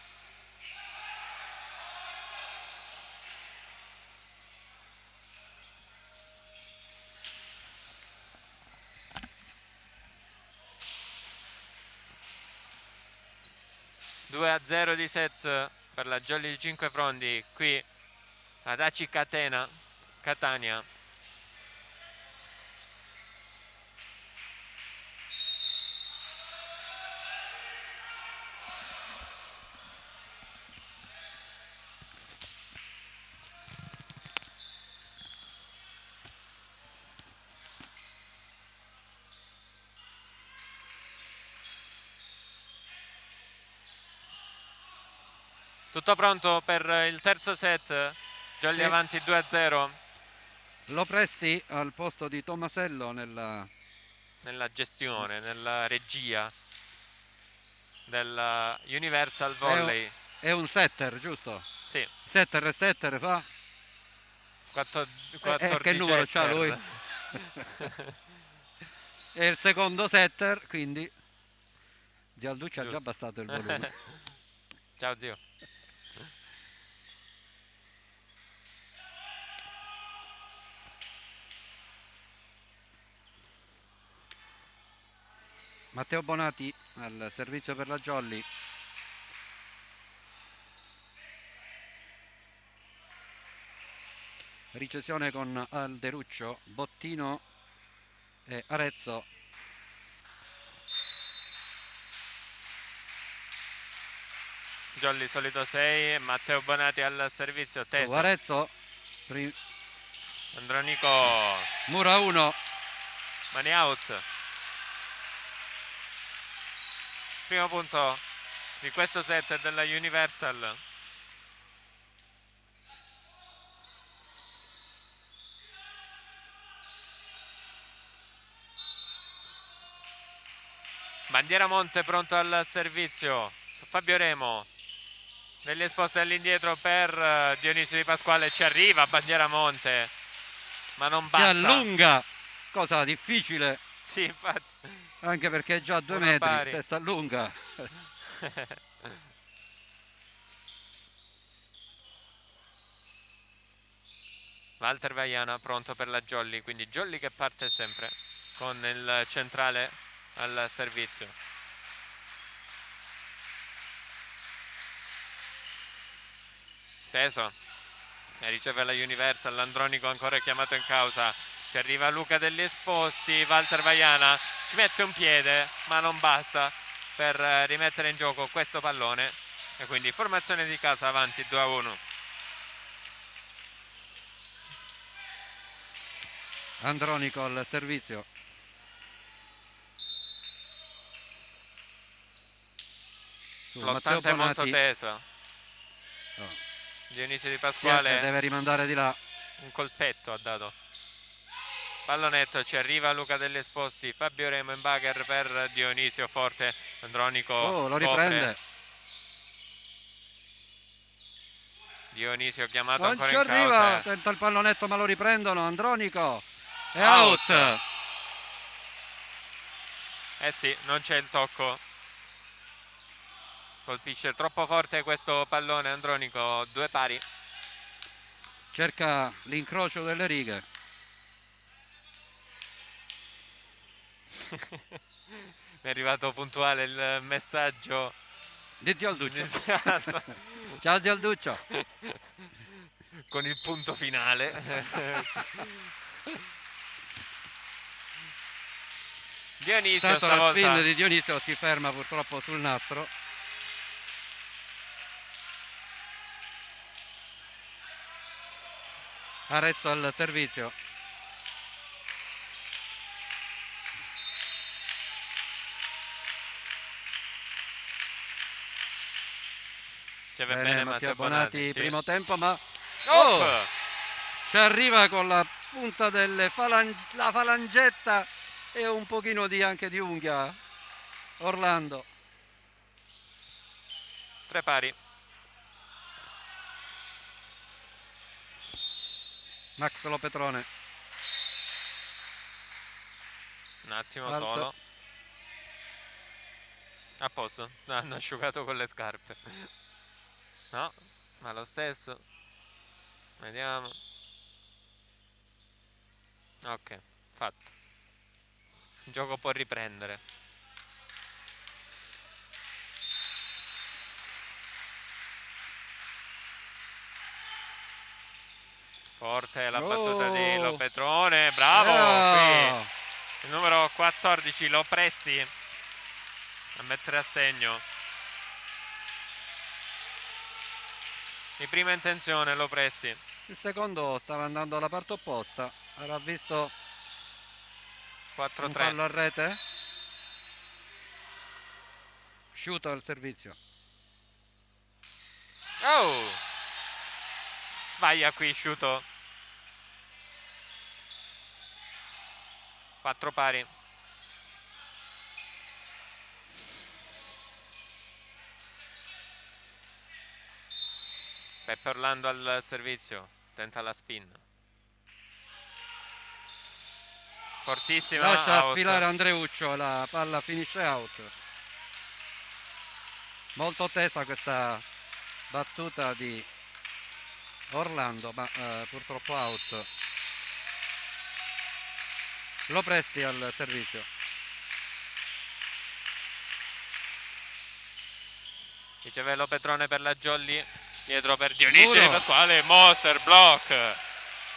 (2 a 0 di set per la Jolly di Cinque Frondi qui ad Aci Catania. Tutto pronto per il terzo set? Jolly Sì. avanti 2 a 0. Lo presti al posto di Tomasello nella Gestione, nella regia del Universal È, Volley. è un setter, giusto? Sì, Setter e setter fa? Che 14 numero c'ha lui? setter. È il secondo setter, quindi Gialducci ha già Giusto. abbassato il volume. Ciao zio. Matteo Bonati al servizio per la Jolly. Ricevisione con Alderuccio, Bottino e Arezzo. Jolly solito 6, Matteo Bonati al servizio Su teso. Arezzo, Andronico. Mura 1. Mani out. Primo punto di questo set della Universal. Bandiera Monte pronto al servizio su Fabio Remo. Degli esposti all'indietro per Dionisio Di Pasquale. Ci arriva Bandiera Monte, ma non basta. Si allunga, cosa difficile. Sì, infatti. Anche perché è già a 2 metri, pari. se si allunga. Walter Vaiana pronto per la Jolly, quindi Jolly che parte sempre con il centrale al servizio. Teso e riceve la Universal, l'Andronico ancora è chiamato in causa. Ci arriva Luca degli Esposti, Walter Vaiana ci mette un piede ma non basta per rimettere in gioco questo pallone e quindi formazione di casa avanti 2 a 1. Andronico al servizio. L'80 è molto teso. No. Dionisio Di Pasquale deve rimandare di là. Un colpetto ha dato. Pallonetto, ci arriva Luca degli Esposti, Fabio Remo in bagger per Dionisio, forte, Andronico lo riprende. copre. Dionisio chiamato Non ancora ci in arriva, causa. tenta il pallonetto ma lo riprendono. Andronico è Out. out. Eh sì, non c'è il tocco. Colpisce troppo forte questo pallone Andronico, 2 pari. Cerca l'incrocio delle righe. Mi è arrivato puntuale il messaggio Di zio Alduccio. iniziato Ciao zio Alduccio. con il punto finale. Dionisio Tanto la spin stavolta di Dionisio si ferma purtroppo sul nastro. Arezzo al servizio. ci va Bene, bene Matteo Matteo Bonati, Bonati, sì. primo tempo, ma Op! ci arriva con la punta delle la falangetta e un pochino anche di unghia. Orlando. 3 pari. Max Lopetrone. Un attimo Alto. solo. A posto. Hanno asciugato con le scarpe. No, ma lo stesso. Vediamo. Ok, fatto. Il gioco può riprendere. Forte la battuta di Oh! Lopetrone. Bravo! Qui Oh! il numero 14 lo presti a mettere a segno. Di prima intenzione lo presti. Il secondo stava andando alla parte opposta. Avrà visto un 4-3. fallo a rete. Sciuto al servizio. Oh! Sbaglia qui Sciuto. 4 pari. Peppe Orlando al servizio. Tenta la spin. Fortissima. Lascia Out. sfilare Andreuccio, la palla finisce out. Molto tesa questa battuta di Orlando, ma purtroppo out. Lo presti al servizio. Riceve Lopetrone per la Jolly. Dietro per Dionisio Di Muro. Pasquale. Monster block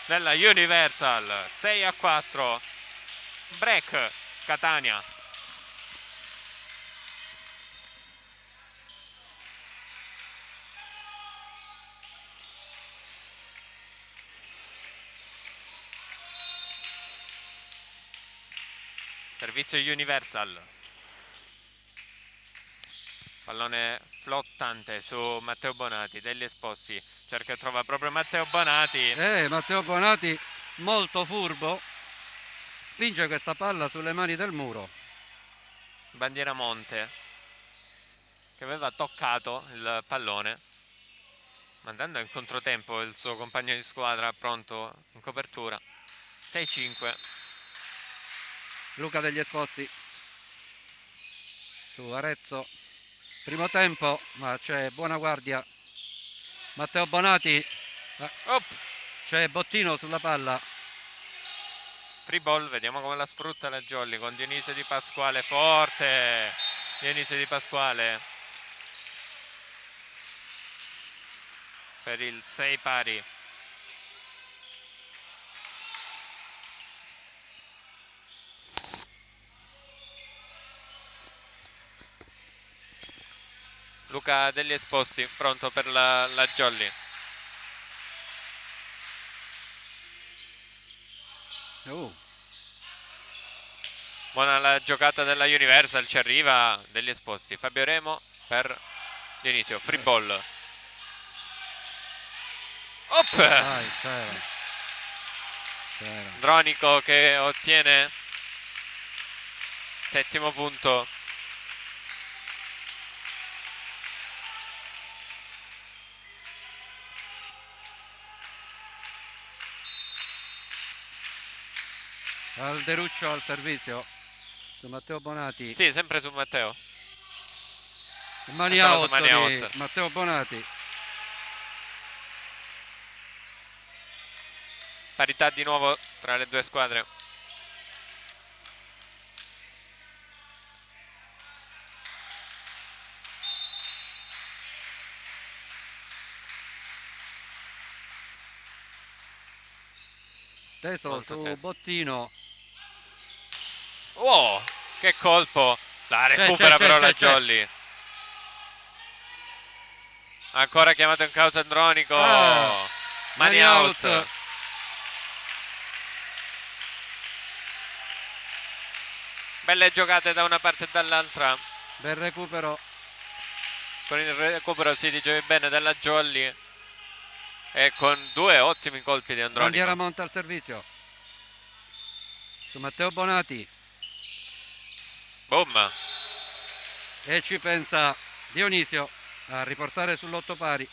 della Universal. 6-4. Break Catania. Servizio Universal. Pallone flottante su Matteo Bonati. Degli Esposti cerca e trova proprio Matteo Bonati. Matteo Bonati molto furbo. Spinge questa palla sulle mani del muro. Bandiera Monte che aveva toccato il pallone, mandando in controtempo il suo compagno di squadra pronto in copertura. 6-5. Luca degli Esposti su Arezzo. Primo tempo, ma c'è buona guardia. Matteo Bonati. Op! C'è Bottino sulla palla. Free ball, vediamo come la sfrutta la Jolly con Dionisio Di Pasquale. Forte Dionisio Di Pasquale per il 6 pari. Luca degli Esposti pronto per la Jolly. Buona la giocata della Universal, ci arriva degli Esposti. Fabio Remo per Dionisio, free ball. Op! Dai, c'era. Dronico che ottiene settimo punto. Alderuccio al servizio su Matteo Bonati. Sì, sempre su Matteo. Mani Stavolta out mani di out. Matteo Bonati. Parità di nuovo tra le due squadre. Teso Molto su teso. Bottino. Oh, che colpo! La recupera però la Jolly. Ancora chiamato in causa Andronico. Mani out. Belle giocate da una parte e dall'altra. Bel recupero. Con il recupero si dicevi bene della Jolly. E con due ottimi colpi di Andronico. Bandiera monta al servizio. Su Matteo Bonati. Boom. E ci pensa Dionisio a riportare sull'8 pari.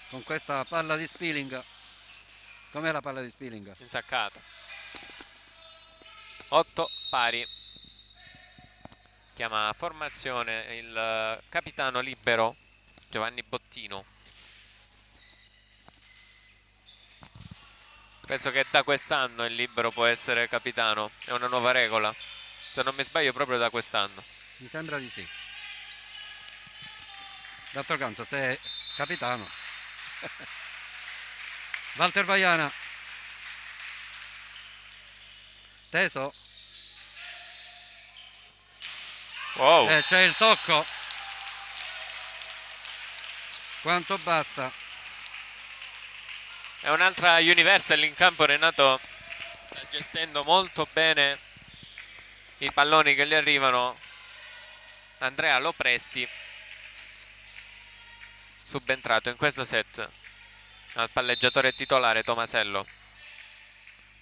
Con questa palla di Spilling. Com'è la palla di Spilling? Insaccata. 8 pari. Chiama formazione il capitano libero Giovanni Bottino. Penso che da quest'anno il libero può essere capitano. È una nuova regola. Se non mi sbaglio proprio da quest'anno. Mi sembra di sì. D'altro canto, se è capitano. Walter Vaiana. Teso. Wow. C'è il tocco. Quanto basta. È un'altra Universal in campo. Renato sta gestendo molto bene i palloni che gli arrivano. Andrea Lopresti, subentrato in questo set al palleggiatore titolare Tomasello.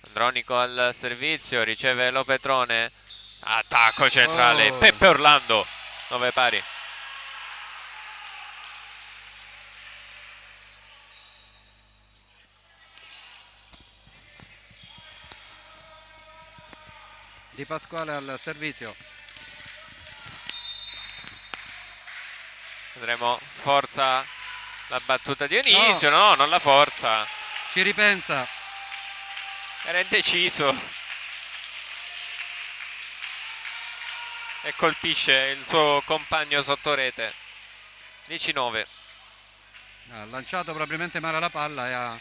Andronico al servizio, riceve Lopetrone. Attacco centrale. Peppe Orlando. 9 pari. Di Pasquale al servizio. Vedremo forza la battuta di Dionisio. No, non la forza. Ci ripensa. Era indeciso. E colpisce il suo compagno sotto rete. 10-9. Ha lanciato probabilmente male la palla e ha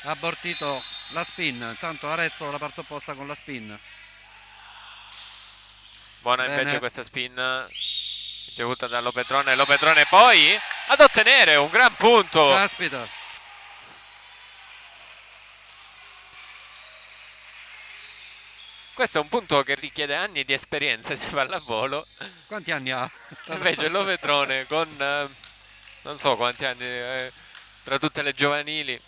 abortito la spin. Tanto Arezzo la parte opposta con la spin. Buona Bene. invece questa spin ricevuta da Lopetrone. Lopetrone poi ad ottenere un gran punto. Caspita. Questo è un punto che richiede anni di esperienza di pallavolo. Quanti anni ha? Invece Lopetrone con non so quanti anni, tra tutte le giovanili.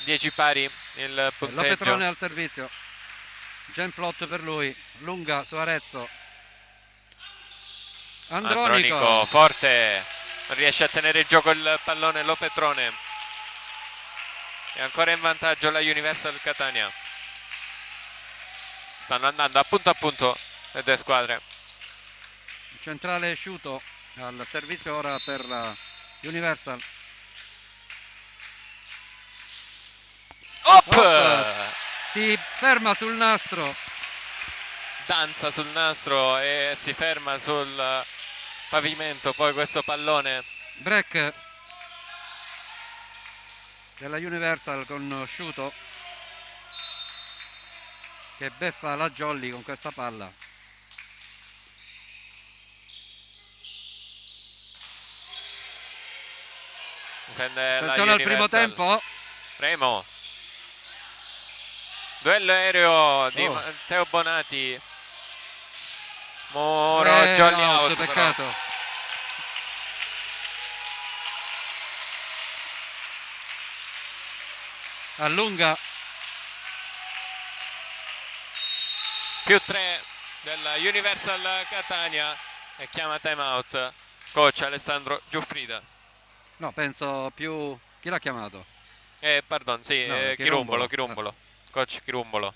10 pari il punteggio. Lopetrone al servizio. Genplot per lui. Lunga su Arezzo. Andronico forte. Non riesce a tenere in gioco il pallone Lopetrone. E ancora in vantaggio la Universal Catania. Stanno andando a punto le due squadre. Centrale Sciuto al servizio ora per la Universal. Si ferma sul nastro. Danza sul nastro e si ferma sul pavimento poi questo pallone. Break della Universal con Sciuto che beffa la Jolly con questa palla. Attenzione al primo tempo. Premo. Duello aereo di Matteo Bonati. Moro, Jolly out. Peccato. Però. Allunga. Più 3 della Universal Catania e chiama time out coach Alessandro Giuffrida. No, penso più... Chi l'ha chiamato? Pardon, sì, no, Chirumbolo. Coach Chirumbolo.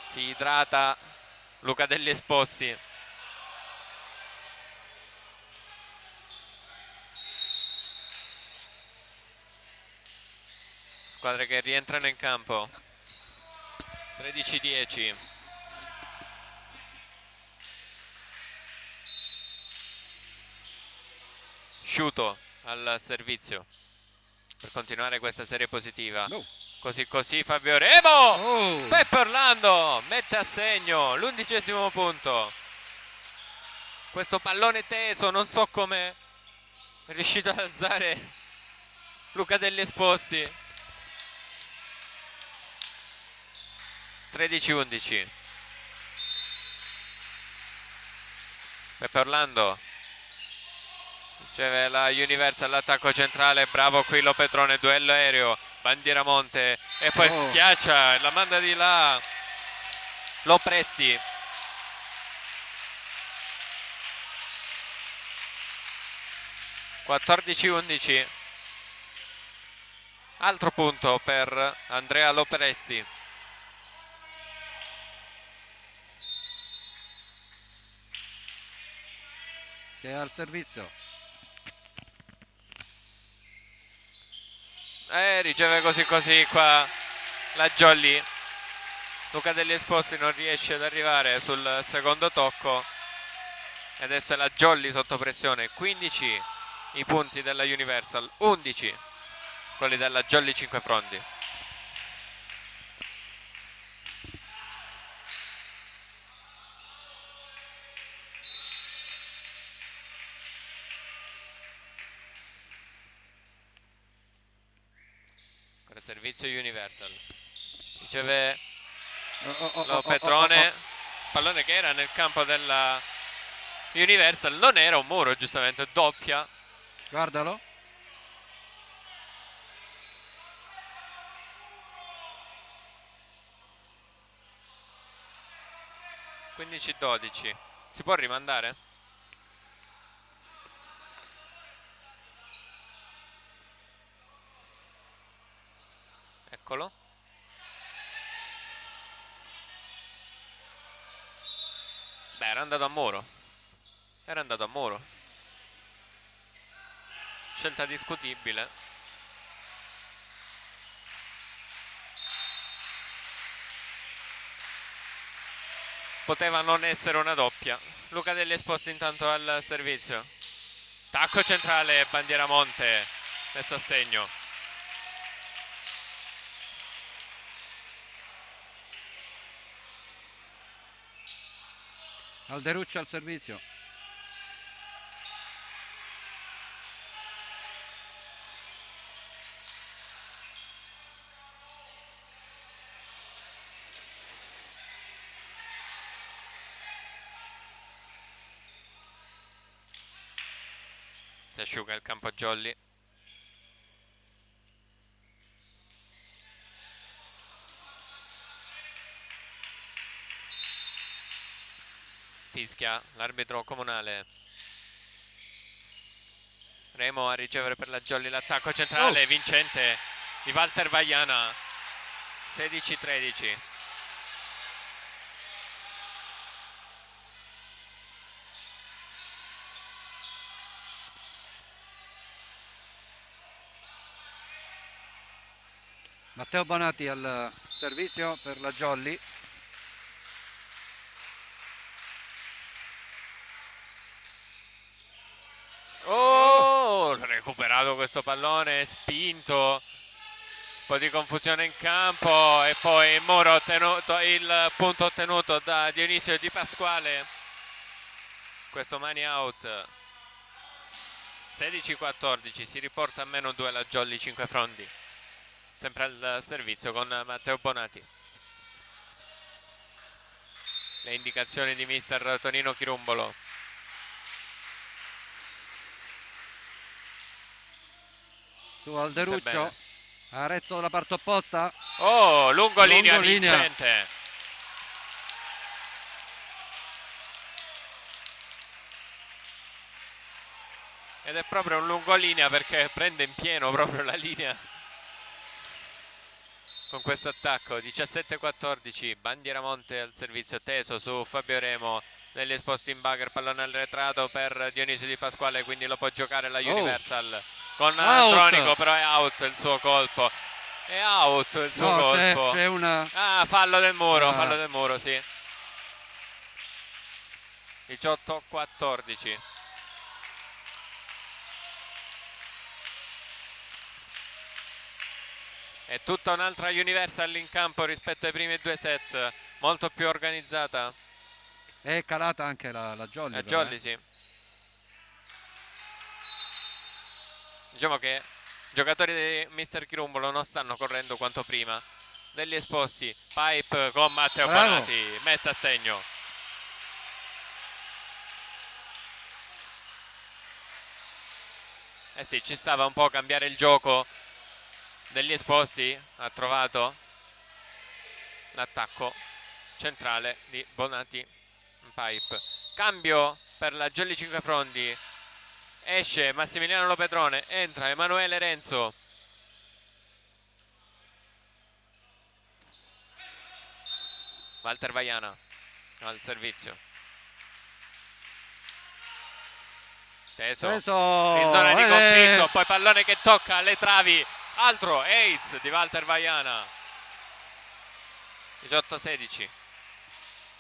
Si idrata Luca degli Esposti. Squadre che rientrano in campo. 13-10. Sciuto al servizio per continuare questa serie positiva. No. Così Fabio Remo. Oh. Peppe Orlando mette a segno l'11° punto. Questo pallone teso, non so come è riuscito ad alzare Luca Degli Esposti. 13-11. Peppe Orlando riceve la Universal all'attacco centrale, bravo qui Lo Petrone, duello aereo, Bandieramonte e poi schiaccia, la manda di là Lo Presti. (14-11). Altro punto per Andrea Lo Presti. Che è al servizio. Riceve così qua la Jolly. Luca Degli Esposti non riesce ad arrivare sul secondo tocco e adesso è la Jolly sotto pressione. 15 i punti della Universal, 11 quelli della Jolly Cinquefrondi. Per servizio Universal riceve Lo Petrone, pallone che era nel campo della Universal, non era un muro, giustamente doppia. Guardalo. (15-12). Si può rimandare? Eccolo. Beh, era andato a muro. Era andato a muro. Scelta discutibile. Poteva non essere una doppia. Luca Degli Esposti intanto al servizio. Tacco centrale, Bandieramonte messo a segno. Alderuccio al servizio. Si asciuga il campo Jolly. Fischia l'arbitro comunale. Remo a ricevere per la Jolly l'attacco centrale vincente di Walter Vaiana. 16-13. Matteo Bonatti al servizio per la Jolly. Recuperato questo pallone, spinto, un po' di confusione in campo e poi il muro ottenuto, il punto ottenuto da Dionisio Di Pasquale. Questo money out. 16-14, si riporta a -2 la Jolly Cinquefrondi. Sempre al servizio con Matteo Bonatti. Le indicazioni di mister Tonino Chirumbolo. Su Alderuccio, Arezzo dalla parte opposta. Lungolinea vincente. Ed è proprio un lungolinea perché prende in pieno proprio la linea con questo attacco. 17-14, Bandieramonte al servizio teso su Fabio Remo. Degli Esposti in bugger, pallone arretrato per Dionisio Di Pasquale, quindi lo può giocare la Universal con Andronico, però è out il suo colpo. È out il suo No, colpo. c'è una... Ah, fallo del muro, Ah. fallo del muro, sì. 18-14. È tutta un'altra Universal in campo rispetto ai primi due set, molto più organizzata. È calata anche la Jolly, La però, Jolly, sì. Diciamo che i giocatori di Mr. Chirumbolo non stanno correndo quanto prima. Degli esposti, Pipe con Matteo Bravo. Bonati, messa a segno. Eh sì, ci stava un po' cambiare il gioco degli esposti. Ha trovato l'attacco centrale di Bonati Pipe. Cambio per la Jolly 5 Frondi. Esce Massimiliano Lopedrone, entra Emanuele Renzo. Walter Vaiana al servizio. Teso in zona di conflitto, poi pallone che tocca alle travi. Altro ace di Walter Vaiana. 18-16.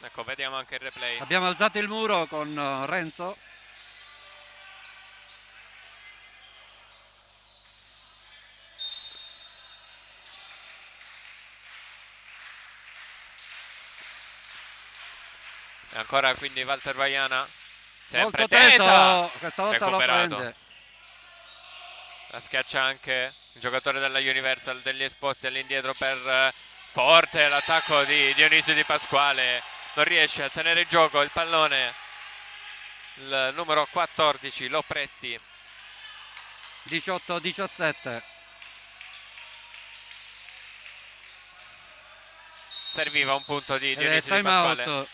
Ecco, vediamo anche il replay. Abbiamo alzato il muro con Renzo. E ancora quindi Walter Vaiana. Sempre Molto tesa. teso, questa volta Recuperato. lo prende. La schiaccia anche il giocatore della Universal degli esposti all'indietro per forte l'attacco di Dionisio Di Pasquale. Non riesce a tenere in gioco il pallone. Il numero 14 Lo Presti. 18-17. Serviva un punto di Ed è Dionisio Di time Pasquale out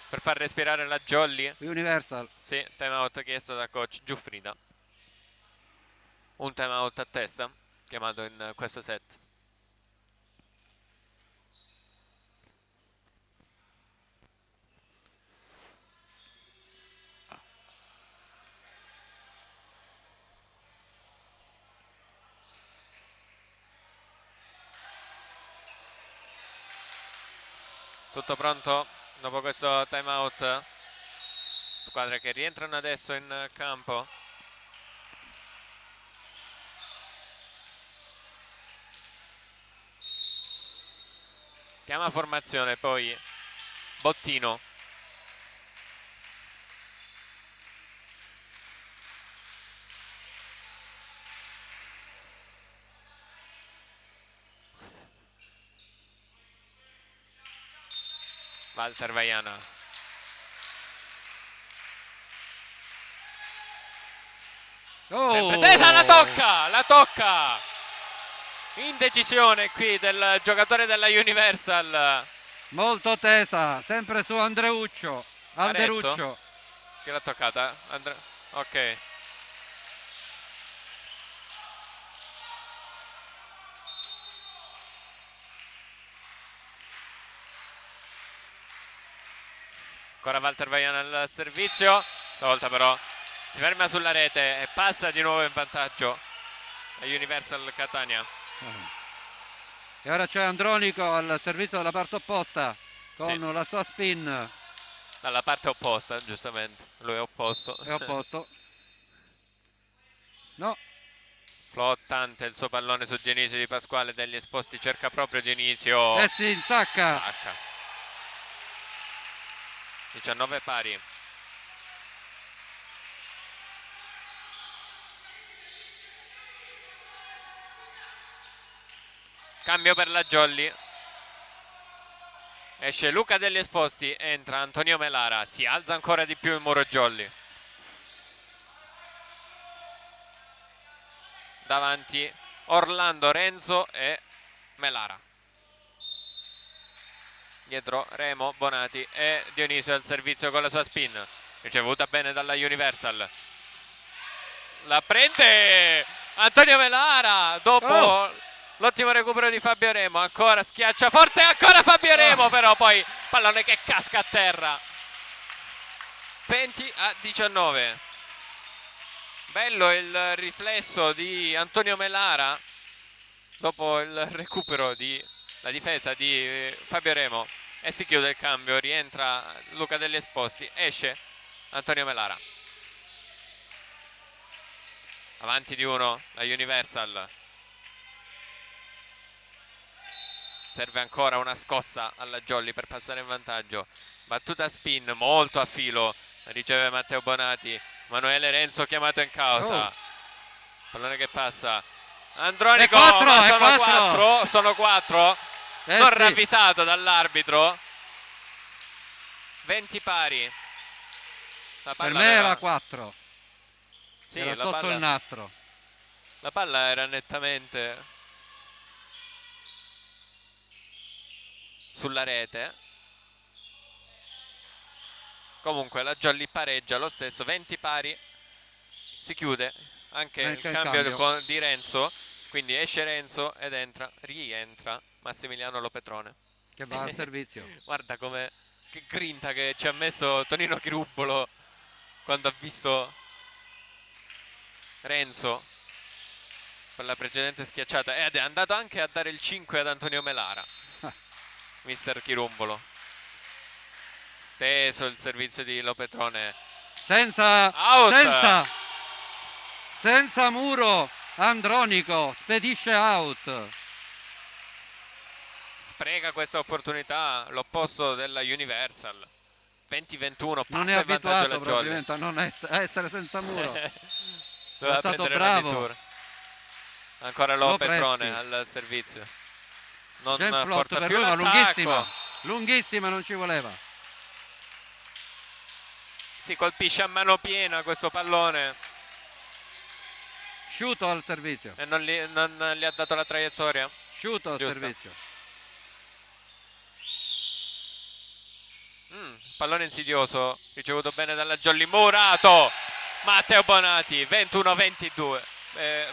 per far respirare la Jolly. Universal. Sì, time out chiesto da coach Giuffrida. Un time out a testa chiamato in questo set. Tutto pronto dopo questo time out. Squadre che rientrano adesso in campo. Chiama formazione poi Bottino. Walter Vaiana. Sempre tesa, la tocca, la tocca. Indecisione qui del giocatore della Universal. Molto tesa, sempre su Andreuccio. Anderuccio. Arezzo? Che l'ha toccata? Ok. Ancora Walter Vaiana al servizio. Stavolta però si ferma sulla rete e passa di nuovo in vantaggio a Universal Catania. E ora c'è Andronico al servizio della parte opposta con Sì. la sua spin. Dalla parte opposta, giustamente. Lui è opposto. È opposto. No. Flottante il suo pallone su Dionisio Di Pasquale degli esposti. Cerca proprio Dionisio. E si insacca. 19 pari. Cambio per la Jolly. Esce Luca degli esposti, entra Antonio Melara. Si alza ancora di più il muro Jolly. Davanti Orlando, Renzo e Melara. Dietro Remo, Bonati e Dionisio al servizio con la sua spin. Ricevuta bene dalla Universal. La prende Antonio Melara dopo l'ottimo recupero di Fabio Remo. Ancora schiaccia forte, ancora Fabio Remo, però poi pallone che casca a terra. 20-19. Bello il riflesso di Antonio Melara dopo il recupero di la difesa di Fabio Remo, e si chiude il cambio, rientra Luca Degli Esposti, esce Antonio Melara. Avanti di 1 la Universal. Serve ancora una scossa alla Jolly per passare in vantaggio. Battuta spin molto a filo, riceve Matteo Bonati. Manuele Renzo chiamato in causa. Pallone che passa. Andronico, ma sono 4. Non sì, ravvisato dall'arbitro. 20 pari. La per palla me era 4. Sì, era la sotto palla, il nastro. la palla era nettamente sulla rete. Comunque la Jolly pareggia lo stesso, 20 pari. Si chiude anche il cambio di Renzo, quindi esce Renzo ed rientra Massimiliano Lopetrone, che va al servizio. Guarda che grinta che ci ha messo Tonino Chiruppolo quando ha visto Renzo per la precedente schiacciata, ed è andato anche a dare il 5 ad Antonio Melara. Mister Chirumbolo, teso il servizio di Lopetrone, senza muro. Andronico spedisce out. Spreca questa opportunità l'opposto della Universal. 20-21, non è passa in vantaggio la abituato Jolly. probabilmente a non essere senza muro. Doveva è stato prendere bravo. la misura. Ancora Lopetrone al servizio. Non forza più l'attacco. Lunghissima, non ci voleva. Si colpisce a mano piena questo pallone. Sciuto al servizio. E non gli ha dato la traiettoria. Sciuto al servizio. Pallone insidioso, ricevuto bene dalla Jolly. Murato! Matteo Bonati, 21-22.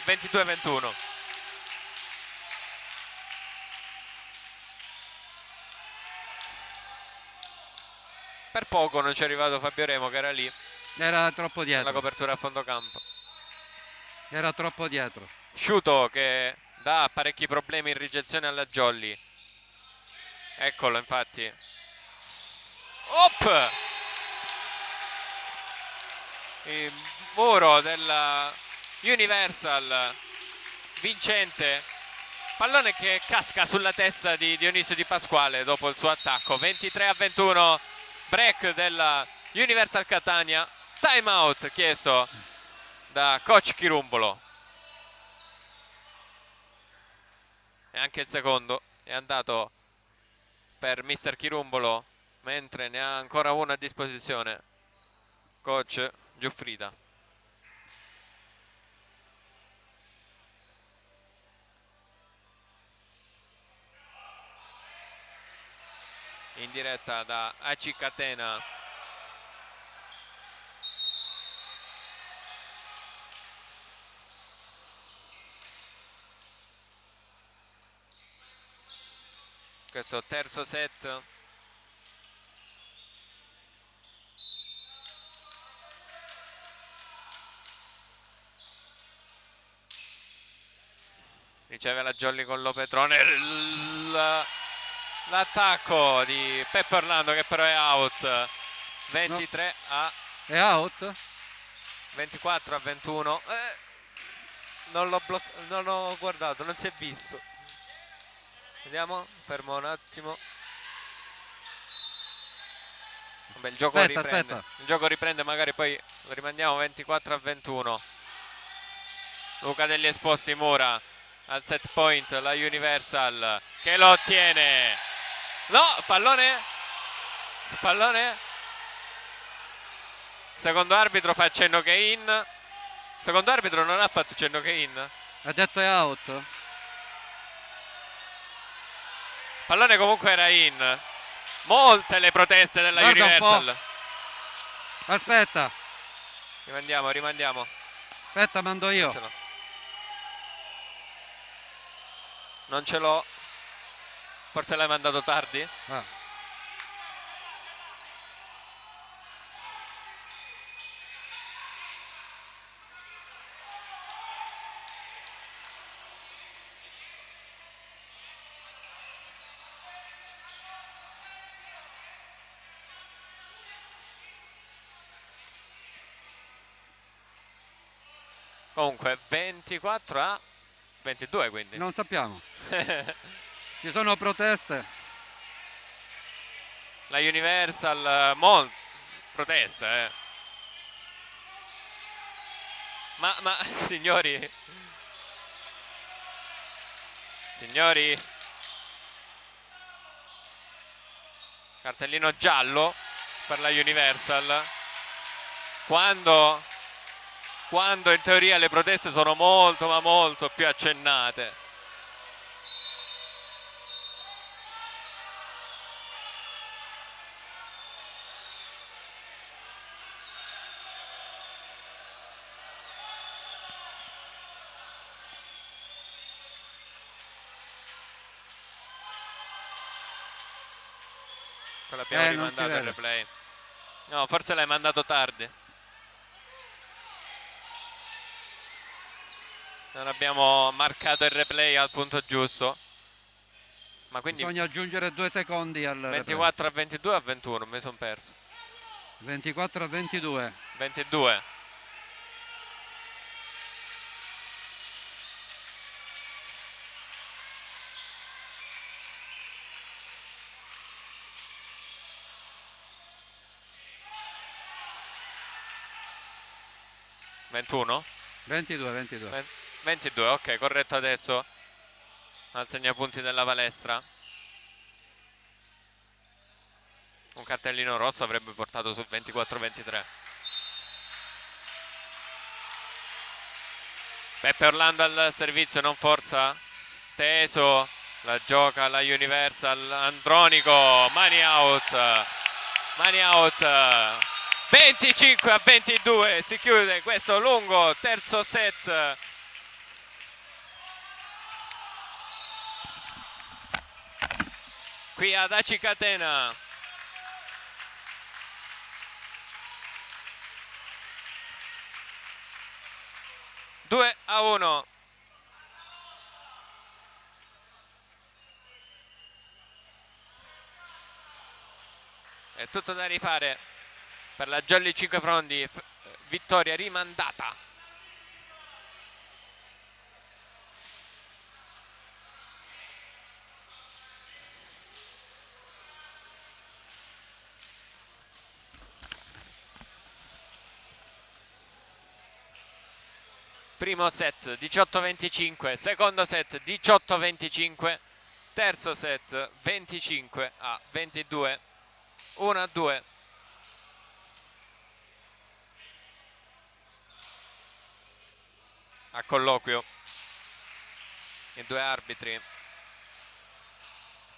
22-21. Per poco non ci è arrivato Fabio Remo, che era lì. Era troppo dietro. La copertura a fondo campo. Era troppo dietro. Sciuto che dà parecchi problemi in ricezione alla Jolly. Eccolo infatti. Op! Il muro della Universal vincente. Pallone che casca sulla testa di Dionisio Di Pasquale dopo il suo attacco. 23-21. Break della Universal Catania. Time out chiesto da coach Chirumbolo. E anche il secondo è andato per mister Chirumbolo, mentre ne ha ancora uno a disposizione coach Giuffrida. In diretta da AC Catena. Questo terzo set. Riceve la Jolly con Lopetrone. L'attacco di Peppe Orlando che però è out. 23 a... È out? 24-21. Non l'ho guardato, non si è visto. Vediamo, fermo un attimo. Vabbè, il gioco riprende. Aspetta. Il gioco riprende, magari poi lo rimandiamo. 24-21. Luca Degli Esposti Mura al set point, la Universal che lo ottiene. No, pallone. Secondo arbitro fa cenno che è in. Secondo arbitro non ha fatto cenno che è in. Ha detto è out. Pallone comunque era in. Molte le proteste della Universal. Aspetta. Rimandiamo. Aspetta, mando io. Non ce l'ho. Forse l'hai mandato tardi? Comunque 24 a 22, quindi. Non sappiamo. Ci sono proteste. La Universal protesta, Ma signori, cartellino giallo per la Universal, quando in teoria le proteste sono molto ma molto più accennate. L'abbiamo rimandato il replay. No, forse l'hai mandato tardi. Non abbiamo marcato il replay al punto giusto. Ma quindi bisogna aggiungere 2 secondi al 24 replay. A 22 a 21, mi sono perso. 24 a 22. 22. Ventuno? 22, ok, corretto adesso al segnapunti della palestra. Un cartellino rosso avrebbe portato sul 24-23. Peppe Orlando al servizio, non forza. Teso, la gioca la Universal. Andronico, mani out. 25 a 22, si chiude questo lungo terzo set. Qui ad Aci Catena. Due a 1. È tutto da rifare per la Jolly Cinquefrondi, vittoria rimandata. Primo set 18-25, secondo set 18-25, terzo set 25 a 22, 1 a 2. A colloquio i due arbitri.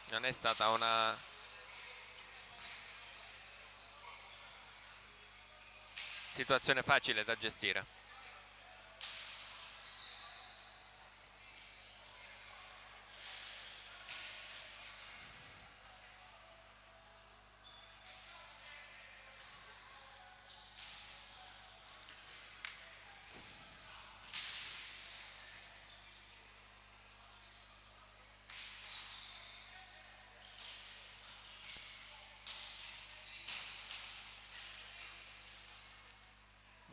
Non è stata una situazione facile da gestire.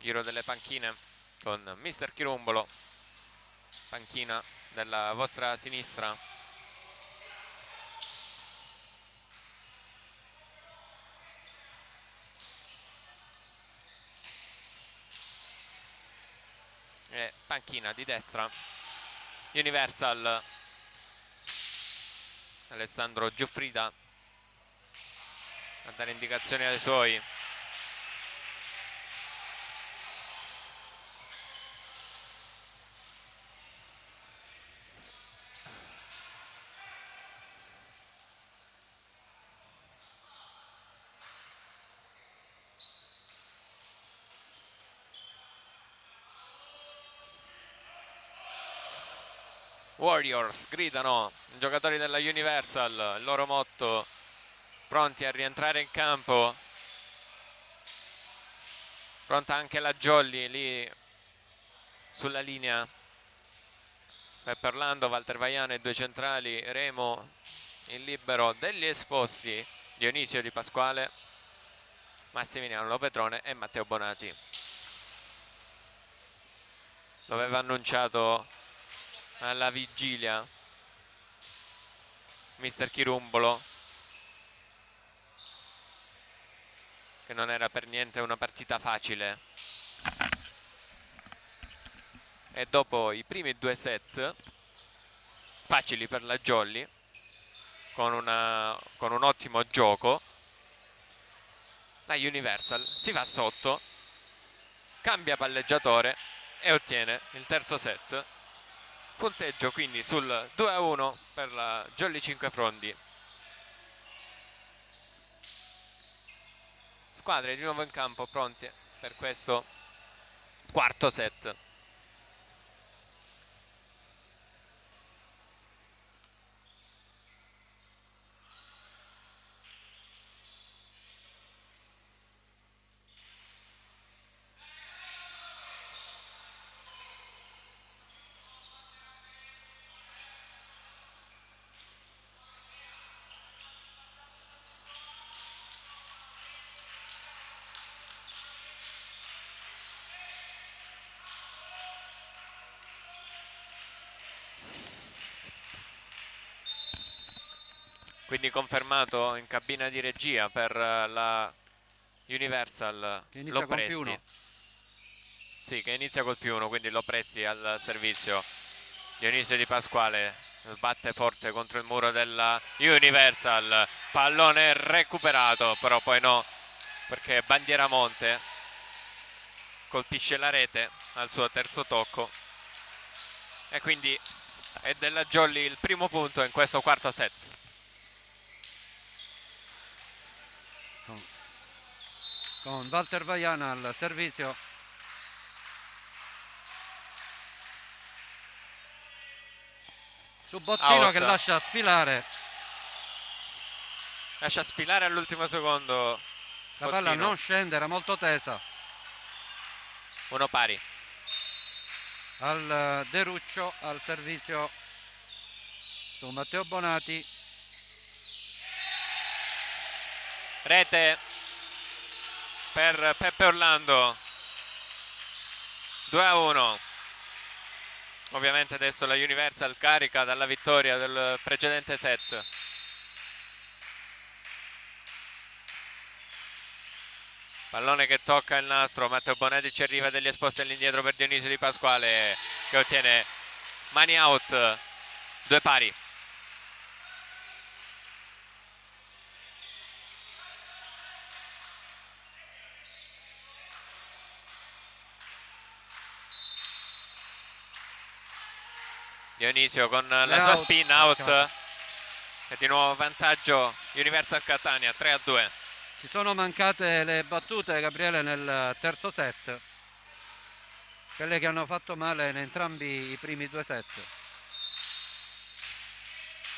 Giro delle panchine con Mister Chirumbolo, panchina della vostra sinistra. E panchina di destra, Universal, Alessandro Giuffrida a dare indicazioni ai suoi. Warriors gridano i giocatori della Universal, il loro motto, pronti a rientrare in campo. Pronta anche la Jolly lì sulla linea. Peppe Orlando, Walter Vaiano, i due centrali, Remo, il libero degli esposti, Dionisio Di Pasquale, Massimiliano Lopetrone e Matteo Bonati. lo aveva annunciato alla vigilia mister Chirumbolo, che non era per niente una partita facile. E dopo i primi 2 set facili per la Jolly, con un ottimo gioco, la Universal si va sotto, cambia palleggiatore e ottiene il terzo set. Punteggio quindi sul 2-1 per la Jolly Cinquefrondi. Squadre di nuovo in campo pronte per questo quarto set. Quindi confermato in cabina di regia per la Universal Che inizia con più Lopresti. uno. Sì, che inizia col +1, quindi Lopresti al servizio. Dionisio Di Pasquale sbatte forte contro il muro della Universal, pallone recuperato, però poi no, perché Bandieramonte colpisce la rete al suo terzo tocco e quindi è della Jolly il primo punto in questo quarto set. Con Walter Vaiana al servizio. Su Bottino Out. che lascia sfilare. Lascia sfilare all'ultimo secondo La palla Bottino. non scende, era molto tesa. Uno pari. Al Deruccio al servizio su Matteo Bonati. Rete per Peppe Orlando. 2-1. Ovviamente adesso la Universal carica dalla vittoria del precedente set. Pallone che tocca il nastro, Matteo Bonetti ci arriva degli esposti all'indietro per Dionisio Di Pasquale che ottiene mani out, 2 pari. Dionisio con la sua spin out e di nuovo vantaggio Universal Catania 3-2. Ci sono mancate le battute, Gabriele, nel terzo set, quelle che hanno fatto male in entrambi i primi 2 set.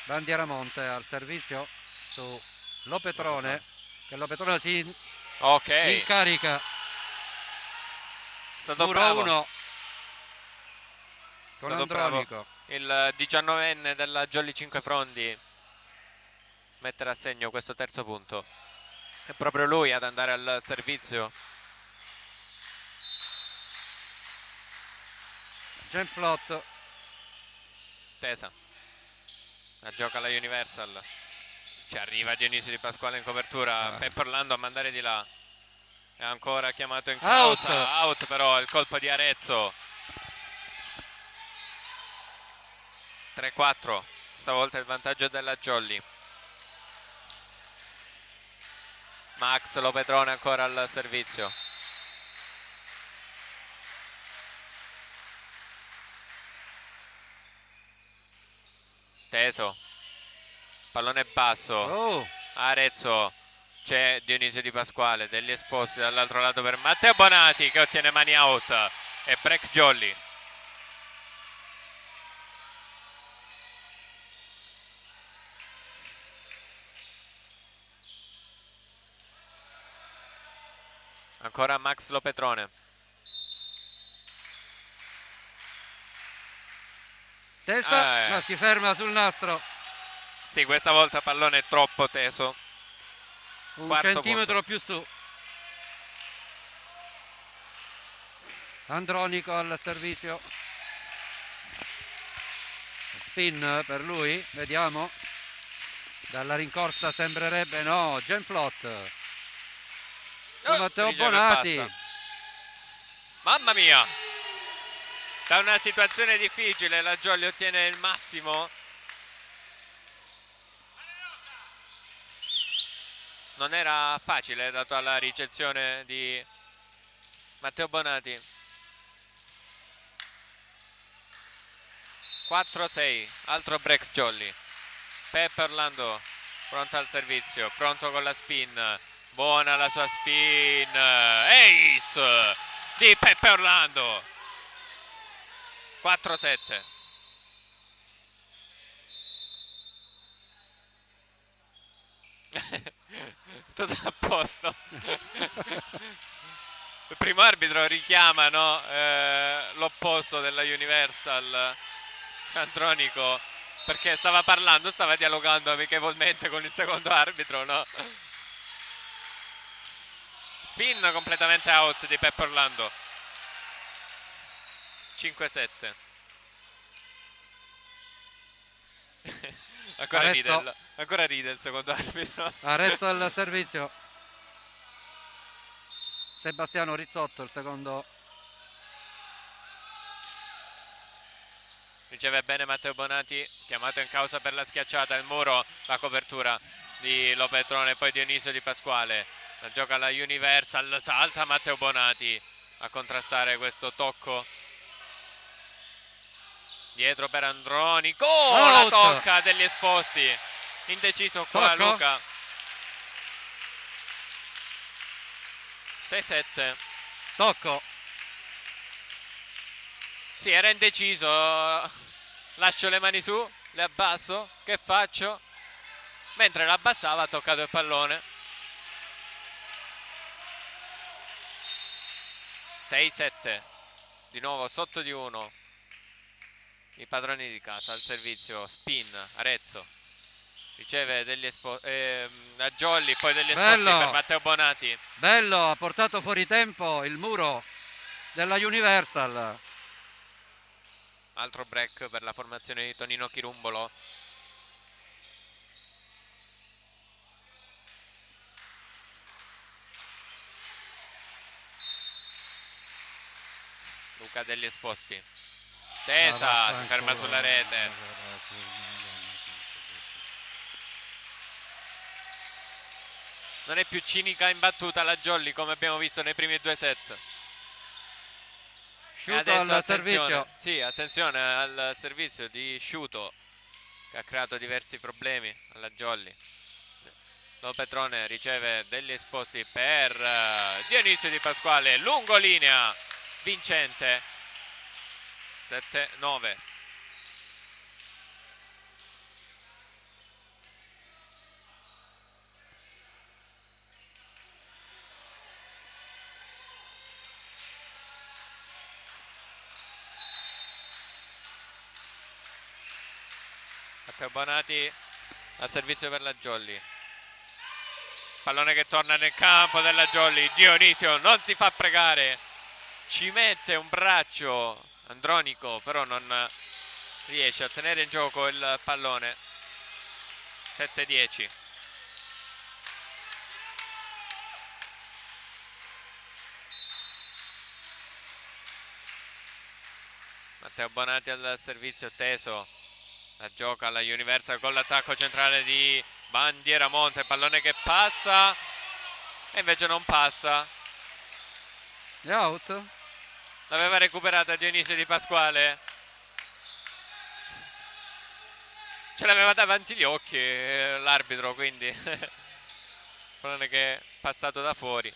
Bandieramonte al servizio su Lopetrone, che Lopetrone si incarica. Stato Muro bravo. 1 con Andronico. Il 19enne della Jolly Cinquefrondi mettere a segno questo terzo punto. È proprio lui ad andare al servizio. Genflot. Tesa. La gioca la Universal. Ci arriva Dionisio Di Pasquale in copertura. Peppe Orlando a mandare di là. È ancora chiamato in causa. Out però il colpo di Arezzo. 3-4. Stavolta il vantaggio della Jolly. Max Lopetrone ancora al servizio. Teso. Pallone basso. Arezzo. C'è Dionisio Di Pasquale, degli esposti dall'altro lato per Matteo Bonati che ottiene mani out e break Jolly. Ancora Max Lopetrone. Tesa, ma si ferma sul nastro. Sì, questa volta pallone troppo teso. Un Quarto centimetro punto. più su. Andronico al servizio. spin per lui, vediamo. Dalla rincorsa sembrerebbe no, Genflot su Matteo riceve e Bonati. passa. Mamma mia! Da una situazione difficile la Jolly ottiene il massimo. Non era facile dato alla ricezione di Matteo Bonati. 4-6, altro break Jolly. Peppe Orlando pronto al servizio, pronto con la spin. Buona la sua spin. Ace di Peppe Orlando. 4-7. Tutto a posto. Il primo arbitro richiama, no, l'opposto della Universal, Andronico, perché stava parlando, stava dialogando amichevolmente con il secondo arbitro, no? Spin completamente out di Peppe Orlando. 5-7. Ancora ride il secondo arbitro. Arezzo al servizio. Sebastiano Rizzotto il secondo. Riceve bene Matteo Bonati, chiamato in causa per la schiacciata, il muro, la copertura di Lopetrone, poi Dionisio Di Pasquale. La gioca alla Universal, salta Matteo Bonati a contrastare questo tocco. Dietro per Andronico, la tocca degli esposti. Indeciso qua Luca. 6-7. Tocco. Sì, era indeciso. Lascio le mani su, le abbasso, che faccio? Mentre l'abbassava ha toccato il pallone. 6-7. Di nuovo sotto di 1. I padroni di casa al servizio. Spin, Arezzo. Riceve degli a Jolly, poi degli esposti per Matteo Bonati. Bello, ha portato fuori tempo il muro della Universal. Altro break per la formazione di Tonino Chirumbolo. Luca degli esposti. Tesa, si ferma sulla rete. Non è più cinica in battuta la Jolly come abbiamo visto nei primi due set. Sciuto al servizio. Sì, attenzione al servizio di Sciuto, che ha creato diversi problemi alla Jolly. Lopetrone riceve degli esposti per Dionisio Di Pasquale, lungo linea, vincente. 7-9. Matteo Bonati al servizio per la Jolly. Pallone che torna nel campo della Jolly. Dionisio non si fa pregare. Ci mette un braccio Andronico, però non riesce a tenere in gioco il pallone. 7-10. Matteo Bonati al servizio teso. La gioca alla Universal con l'attacco centrale di Bandieramonte. Pallone che passa e invece non passa. È out. L'aveva recuperata Dionisio Di Pasquale. Ce l'aveva davanti gli occhi l'arbitro, quindi pallone che è passato da fuori.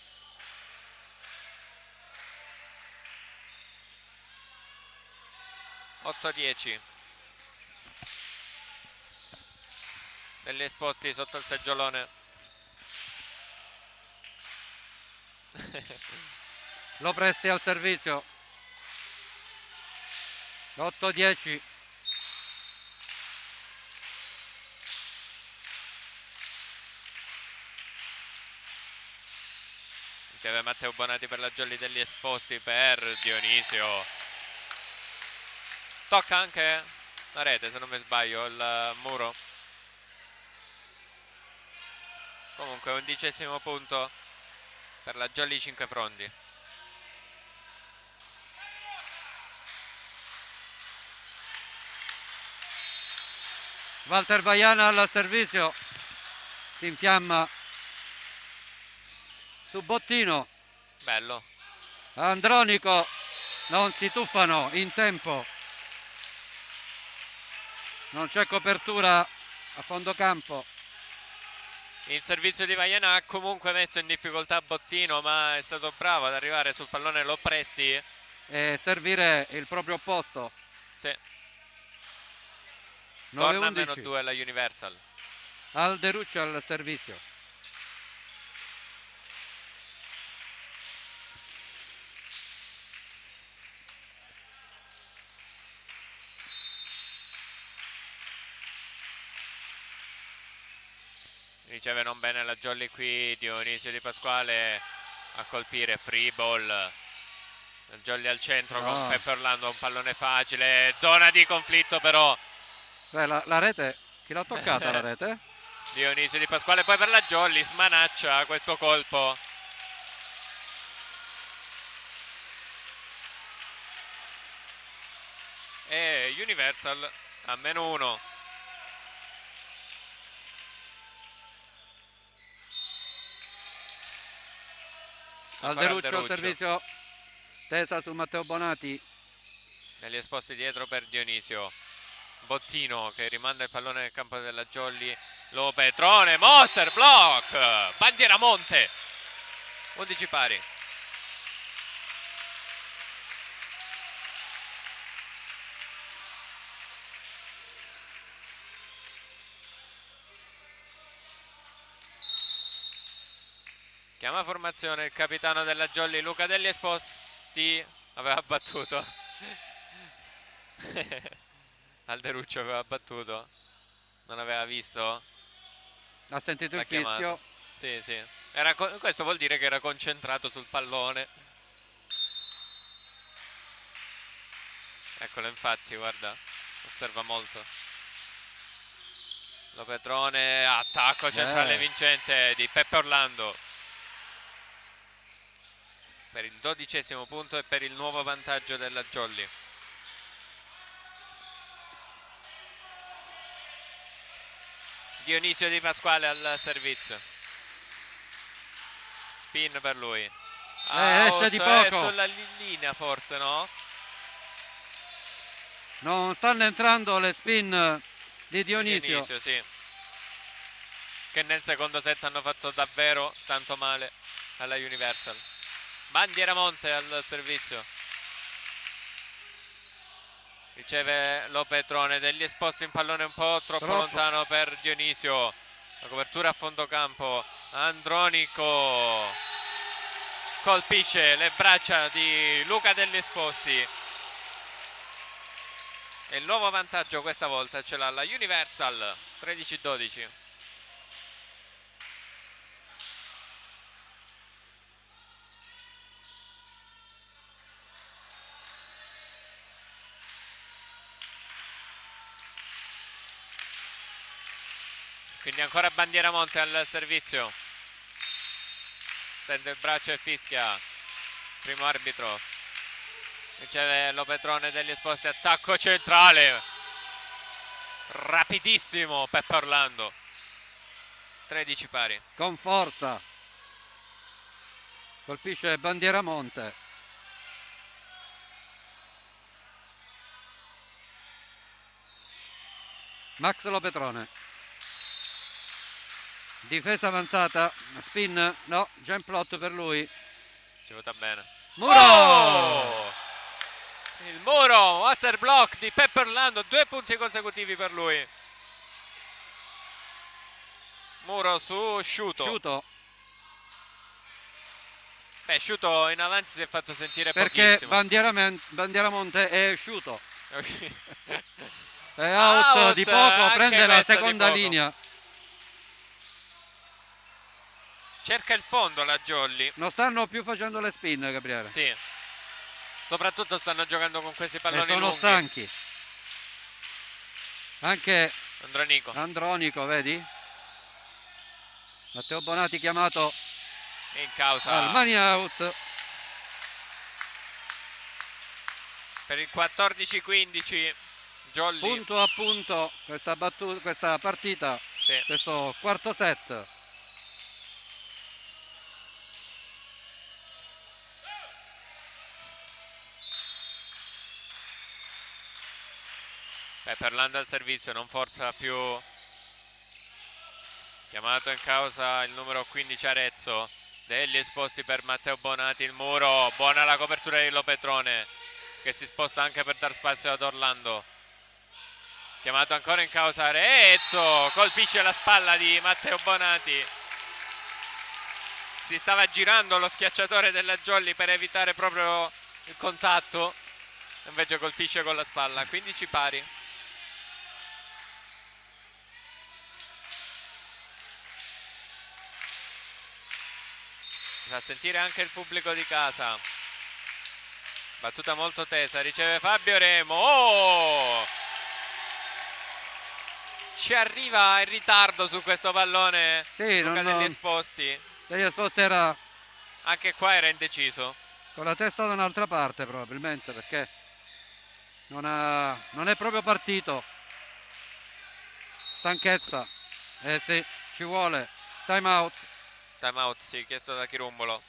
(8-10). Degli esposti sotto il seggiolone. Lo presti al servizio. 8-10. Riceve Matteo Bonati per la Jolly degli esposti per Dionisio. Tocca anche la rete, se non mi sbaglio, il muro. Comunque 11° punto per la Jolly 5 Frondi. Walter Vaiana al servizio, si infiamma su Bottino. Bello. Andronico, non si tuffano in tempo, non c'è copertura a fondo campo. Il servizio di Vaiana ha comunque messo in difficoltà Bottino, ma è stato bravo ad arrivare sul pallone Lopresti e servire il proprio opposto. Sì. 9-11. Torna a -2 alla Universal. Alderuccio al servizio. Riceve non bene la Jolly qui, Dionisio Di Pasquale a colpire, free ball. Jolly al centro con Peppe Orlando, un pallone facile, zona di conflitto però. Beh, la rete, chi l'ha toccata la rete? Dionisio Di Pasquale poi per la Jolly, smanaccia questo colpo. E Universal a -1. Alderuccio, servizio, tesa su Matteo Bonati. Negli esposti dietro per Dionisio. Bottino che rimanda il pallone nel campo della Jolly. Lo Petrone, Monster block, bandiera monte. 11 pari. Chiama formazione il capitano della Jolly, Luca Degli Esposti. Aveva battuto. Alderuccio aveva battuto. Non aveva visto? Ha sentito il fischio. Sì, sì. Questo vuol dire che era concentrato sul pallone. Eccolo, infatti, guarda. Osserva molto. Lo Petrone, attacco centrale vincente di Peppe Orlando. Per il 12° punto e per il nuovo vantaggio della Jolly. Dionisio Di Pasquale al servizio. Spin per lui. Esce di poco. Sulla linea forse, no? Non stanno entrando le spin di Dionisio. Dionisio, sì. Che nel secondo set hanno fatto davvero tanto male alla Universal. Bandiera Monte al servizio. Riceve Lo Petrone, degli esposti in pallone un po' troppo lontano per Dionisio. La copertura a fondo campo. Andronico colpisce le braccia di Luca Degli Esposti. E il nuovo vantaggio questa volta ce l'ha la Universal, 13-12. Quindi ancora bandiera monte al servizio. Tende il braccio e fischia. Primo arbitro. Riceve Lo Petrone degli esposti, attacco centrale. Rapidissimo Peppe Orlando. 13 pari. Con forza. Colpisce bandiera monte. Max Lo Petrone. Difesa avanzata, spin, no, jump plot per lui. Ci vota bene. Muro! Oh! Il muro, master block di Peppe Orlando, 2 punti consecutivi per lui. Muro su Sciuto. Beh, Sciuto in avanti si è fatto sentire perché pochissimo. bandiera monte è Sciuto. È out di poco, prende la seconda linea. Cerca il fondo la Jolly. Non stanno più facendo le spin, Gabriele. Sì. Soprattutto stanno giocando con questi palloni sono lunghi. stanchi. Anche Andronico Andronico, vedi? Matteo Bonati chiamato in causa al money out. per il 14-15. Jolly. Punto a punto questa partita, Sì. questo quarto set. Perlando al servizio, non forza più. Chiamato in causa il numero 15 Arezzo. Degli esposti per Matteo Bonati, il muro. Buona la copertura di Lopetrone, che si sposta anche per dar spazio ad Orlando. Chiamato ancora in causa Arezzo, colpisce la spalla di Matteo Bonati. Si stava girando lo schiacciatore della Jolly per evitare proprio il contatto, invece colpisce con la spalla. 15 pari. Si fa sentire anche il pubblico di casa. Battuta molto tesa, riceve Fabio Remo. Oh! Ci arriva in ritardo su questo pallone. Sì, Luca degli esposti. Degli esposti era Anche qua era indeciso. con la testa da un'altra parte probabilmente, perché non è proprio partito. Stanchezza. Sì, ci vuole. Time out. Time out, sì, chiesto da Chirumbolo.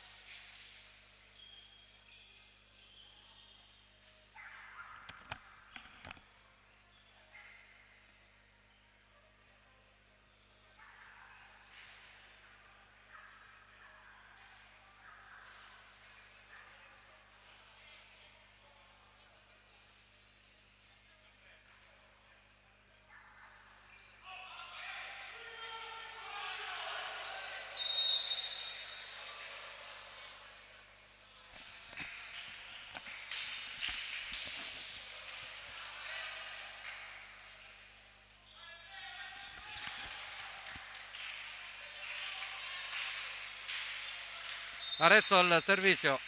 Arezzo al servizio.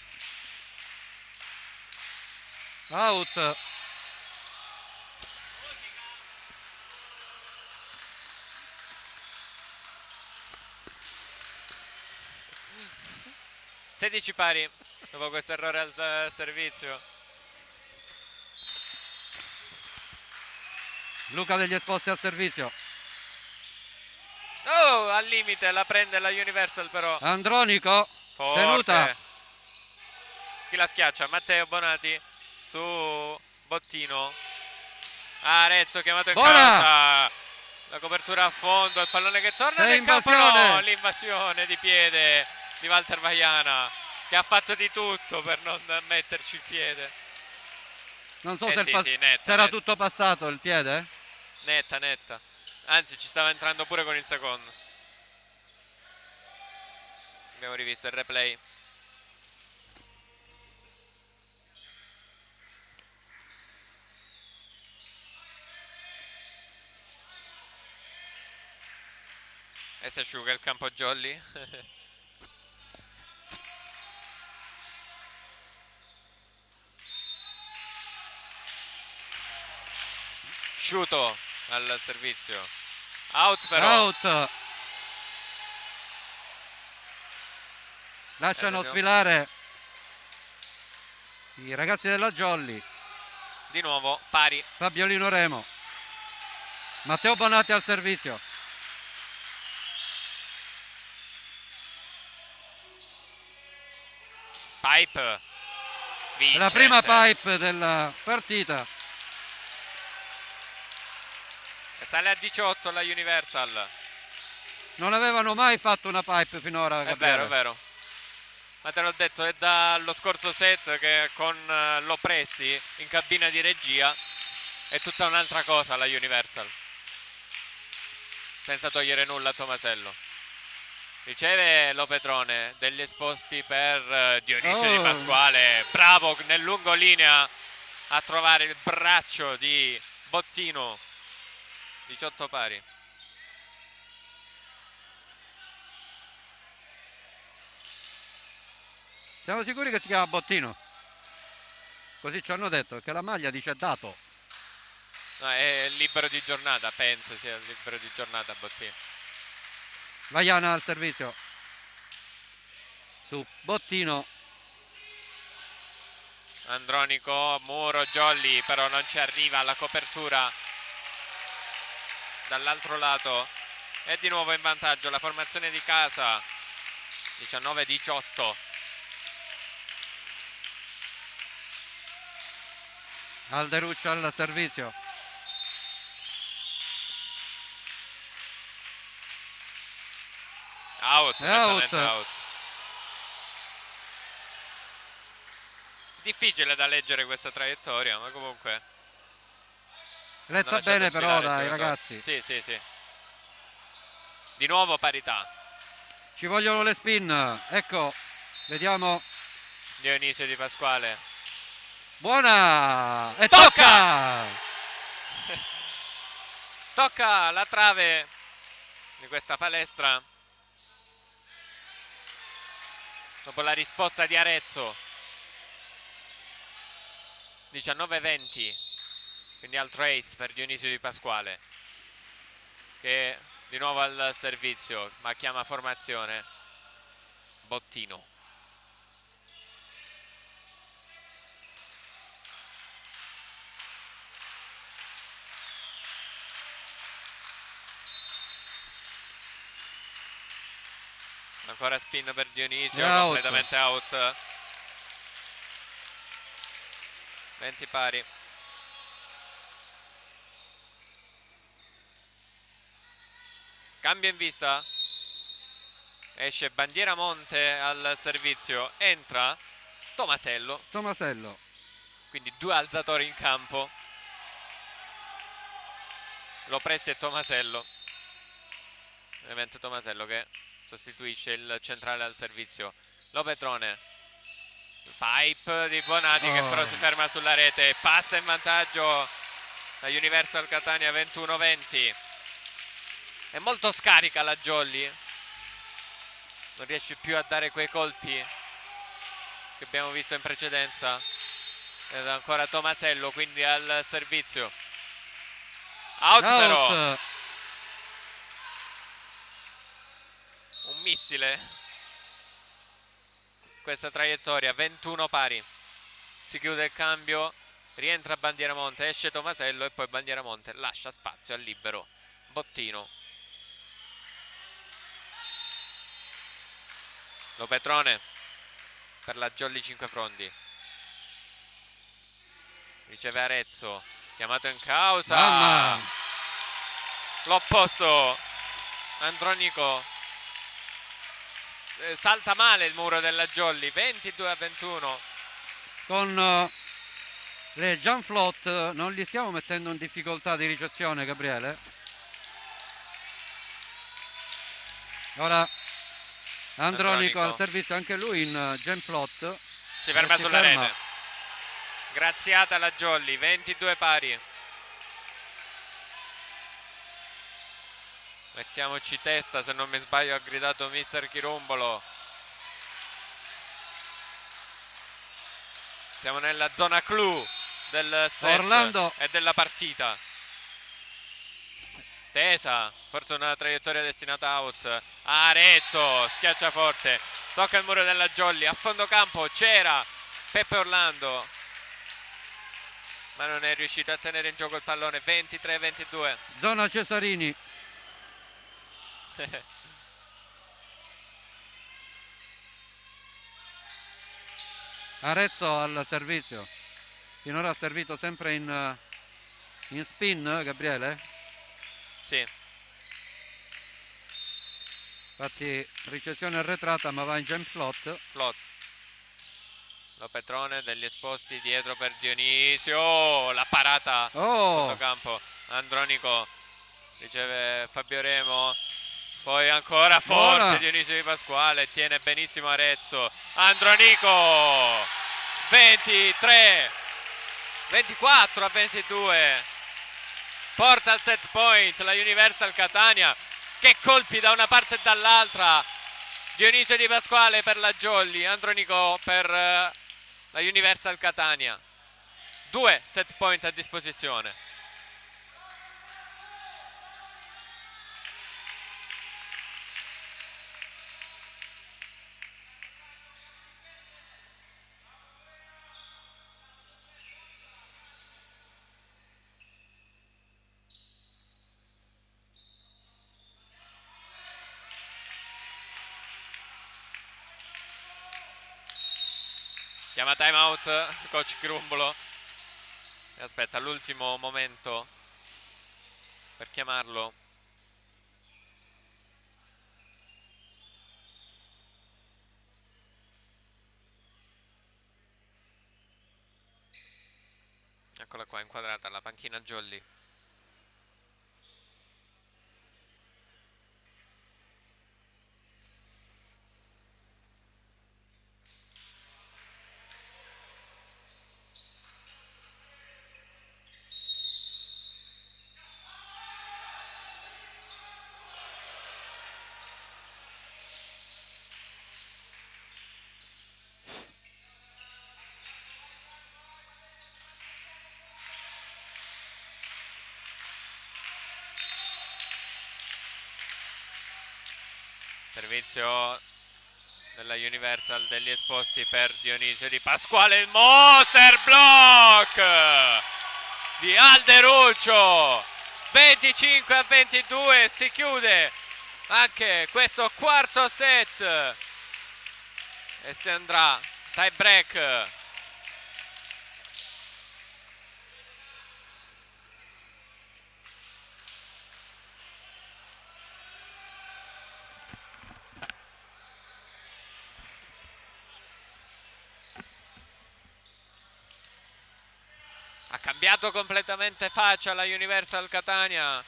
Out. Sedici pari dopo questo errore al servizio. Luca degli esposti al servizio. Oh, al limite la prende la Universal però. Andronico. Forte. Tenuta. Chi la schiaccia? Matteo Bonati su Bottino. Arezzo chiamato in Buona. causa. La copertura a fondo, il pallone che torna nel campo, no, l'invasione di piede di Walter Vaiana, che ha fatto di tutto per non metterci il piede. Non so se netta, era netta. tutto passato il piede. Netta, netta. Anzi, ci stava entrando pure con il secondo. Abbiamo rivisto il replay. E si asciuga il campo Jolly. Sciuto al servizio. Out però. Out. Lasciano sfilare i ragazzi della Jolly. Di nuovo pari. Fabiolino Remo. Matteo Bonatti al servizio. Pipe vincente. La prima pipe della partita. E sale a 18 la Universal. Non avevano mai fatto una pipe finora, Gabriele. È vero. Ma te l'ho detto, è dallo scorso set che con Lopresti in cabina di regia è tutta un'altra cosa la Universal. Senza togliere nulla a Tomasello. Riceve Lopetrone, degli esposti per Dionisio Di Pasquale. Bravo nel lungolinea a trovare il braccio di Bottino. 18 pari. Siamo sicuri che si chiama Bottino? Così ci hanno detto, che la maglia dice dato. No, è libero di giornata, penso sia libero di giornata Bottino. Vaiana al servizio su Bottino. Andronico, Muro, Jolly però non ci arriva alla copertura dall'altro lato. È di nuovo in vantaggio la formazione di casa, 19-18. Alderuccio al servizio. Out, nettamente out. out. Difficile da leggere questa traiettoria, ma comunque Letta bene però dai ragazzi. Sì, sì, sì. Di nuovo parità. Ci vogliono le spin. Ecco, vediamo. Dionisio Di Pasquale. Buona! E tocca! Tocca la trave di questa palestra. Dopo la risposta di Arezzo. 19-20. Quindi altro ace per Dionisio Di Pasquale, che di nuovo al servizio, ma chiama formazione Bottino. Ancora spin per Dionisio, completamente out. 20 pari. Cambio in vista. Esce Bandieramonte al servizio. Entra Tomasello. Quindi due alzatori in campo. Lopresti e Tomasello. Ovviamente Tomasello che sostituisce il centrale al servizio. Lopetrone. Pipe di Bonati che però si ferma sulla rete. Passa in vantaggio la Universal Catania 21-20. È molto scarica la Jolly. Non riesce più a dare quei colpi che abbiamo visto in precedenza. Ed ancora Tomasello quindi al servizio. Out però. Un missile. Questa traiettoria, 21 pari. Si chiude il cambio. Rientra Bandieramonte, esce Tomasello e poi Bandieramonte lascia spazio al libero Bottino. Lopetrone per la Jolly 5 Frondi. Riceve Arezzo, chiamato in causa. L'opposto. Andronico salta male il muro della Jolly. 22-21. Con le jump float non li stiamo mettendo in difficoltà di ricezione, Gabriele? Ora Andronico al servizio, anche lui in jump float. Si ferma sulla rete. Graziata la Jolly, 22 pari. Mettiamoci testa, se non mi sbaglio ha gridato mister Chirumbolo. Siamo nella zona clou del set Orlando e della partita. Tesa, forse una traiettoria destinata out. Arezzo, schiaccia forte. Tocca il muro della Jolly, a fondo campo c'era Peppe Orlando, ma non è riuscito a tenere in gioco il pallone. 23-22. Zona Cesarini. Arezzo al servizio. Finora ha servito sempre in spin, Gabriele? Sì. Infatti ricezione arretrata ma va in jump float. Lopetrone degli esposti dietro per Dionisio. La parata fotocampo. Andronico riceve Fabio Remo. Poi ancora forte Dionisio Di Pasquale. Tiene benissimo Arezzo. Andronico 24-22. Porta al set point la Universal Catania. Che colpi da una parte e dall'altra. Dionisio Di Pasquale per la Jolly, Andronico per la Universal Catania. 2 set point a disposizione. Chiama time out coach Grumbolo e aspetta l'ultimo momento per chiamarlo. Eccola qua inquadrata la panchina Jolly. Servizio della Universal degli esposti per Dionisio Di Pasquale, il monster block di Alderuccio. 25-22, si chiude anche questo quarto set e si andrà tie break. Ha cambiato completamente faccia la Universal Catania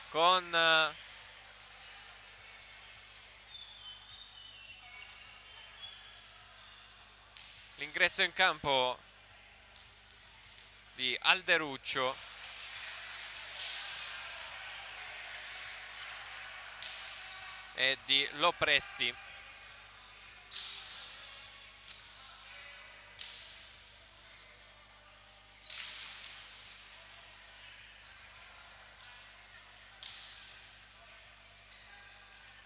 con l'ingresso in campo di Alderuccio e di Lopresti.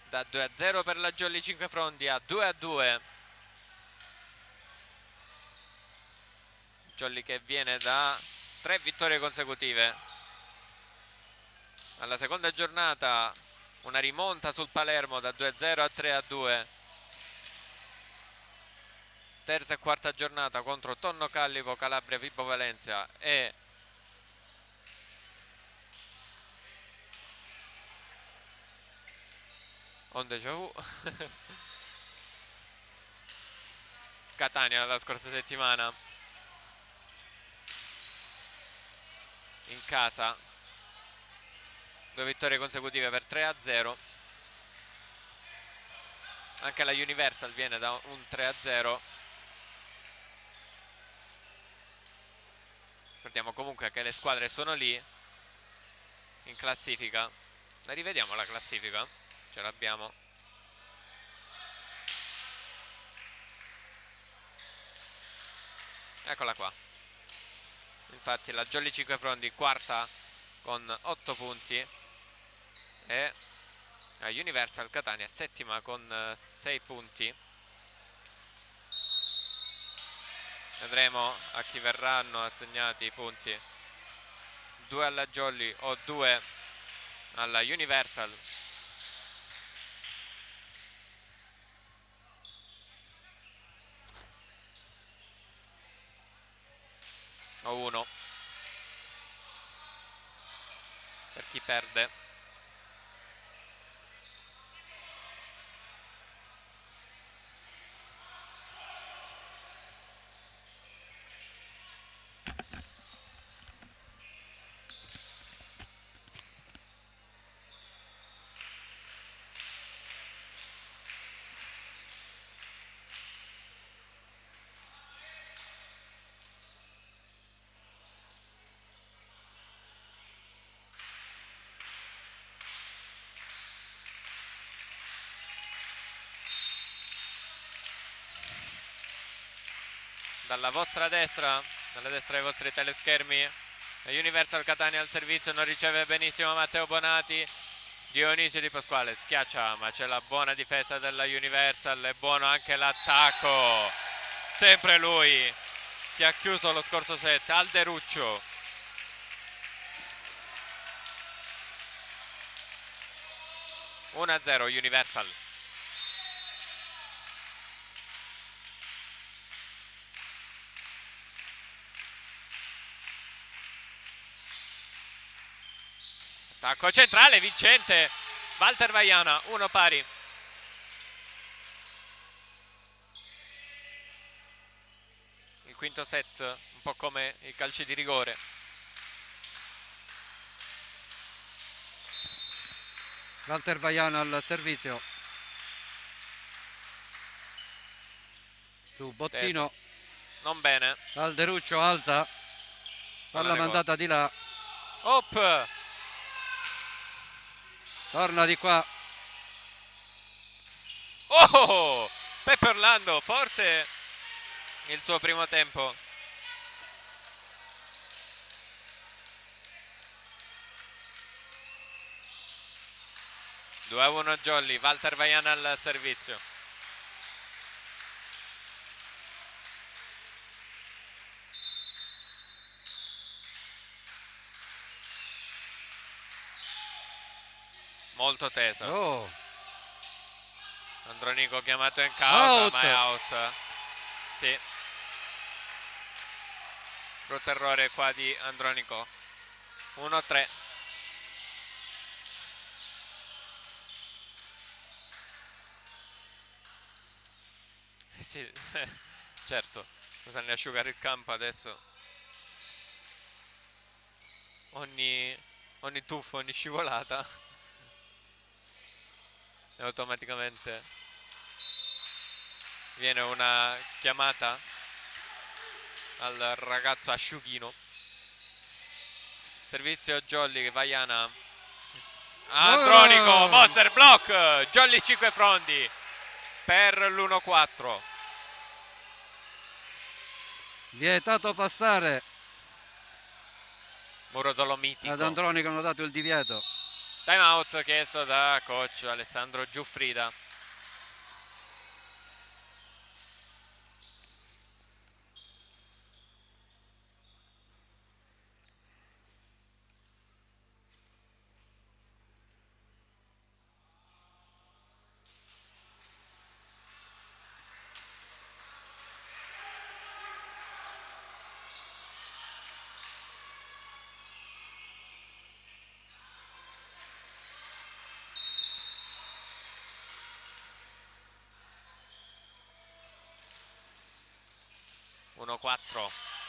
Da 2-0 per la Jolly Cinquefrondi a 2-2. Jolly che viene da 3 vittorie consecutive. Alla seconda giornata una rimonta sul Palermo da 2-0 a 3-2. Terza e quarta giornata contro Tonno Callipo, Calabria, Vibo Valencia e on déjà vu Catania la scorsa settimana in casa. 2 vittorie consecutive per 3-0. Anche la Universal viene da un 3-0. Ricordiamo comunque che le squadre sono lì in classifica. La rivediamo la classifica? Ce l'abbiamo. Eccola qua. Infatti la Jolly Cinquefrondi quarta con 8 punti e la Universal Catania settima con 6 punti. Vedremo a chi verranno assegnati i punti. 2 alla Jolly o 2 alla Universal. O 1 per chi perde. Dalla vostra destra, dalla destra dei vostri teleschermi, la Universal Catania al servizio, non riceve benissimo Matteo Bonati. Dionisio Di Pasquale schiaccia, ma c'è la buona difesa della Universal, è buono anche l'attacco. Sempre lui che ha chiuso lo scorso set, Alderuccio. - 1-0 Universal. Attacco centrale vincente. Walter Vaiana, 1 pari. Il quinto set, un po' come i calci di rigore. Walter Vaiana al servizio. Su Bottino. Non bene. Alderuccio alza. Palla mandata di là. Hop. Torna di qua. Oh! Peppe Orlando, forte il suo primo tempo. Due a 1 Jolly, Walter Vaiana al servizio. Molto teso. Oh. Andronico chiamato in causa, Out. ma è out. Sì. Brutto errore qua di Andronico. 1-3. Sì, certo. Bisogna asciugare il campo adesso. Ogni tuffo, ogni scivolata. E automaticamente viene una chiamata al ragazzo asciughino. Servizio Jolly, Vaiana. Andronico, Monster block. Jolly 5 frondi per l'1-4. Vietato passare. Muro dolomitico. Ad Andronico hanno dato il divieto. Time out chiesto da coach Alessandro Giuffrida.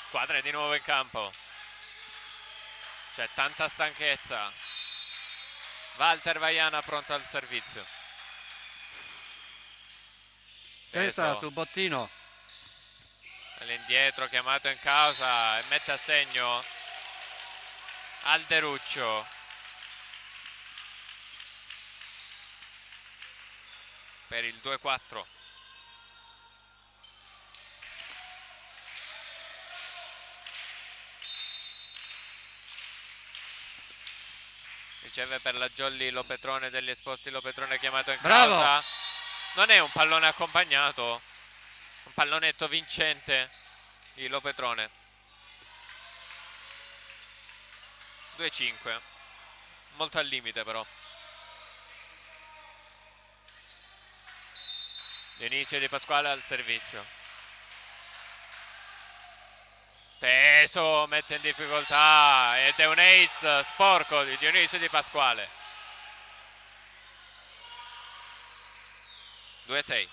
Squadre di nuovo in campo. C'è tanta stanchezza. Walter Vaiana pronto al servizio. Tesa su Bottino. All'indietro, chiamato in causa e mette a segno Alderuccio. Per il 2-4. Riceve per la Jolly Lopetrone degli esposti. Lopetrone chiamato in causa. Non è un pallone accompagnato, un pallonetto vincente di Lopetrone. 2-5, molto al limite però. Dionisio Di Pasquale al servizio. Teso mette in difficoltà ed è un ace sporco di Dionisio Di Pasquale. 2-6.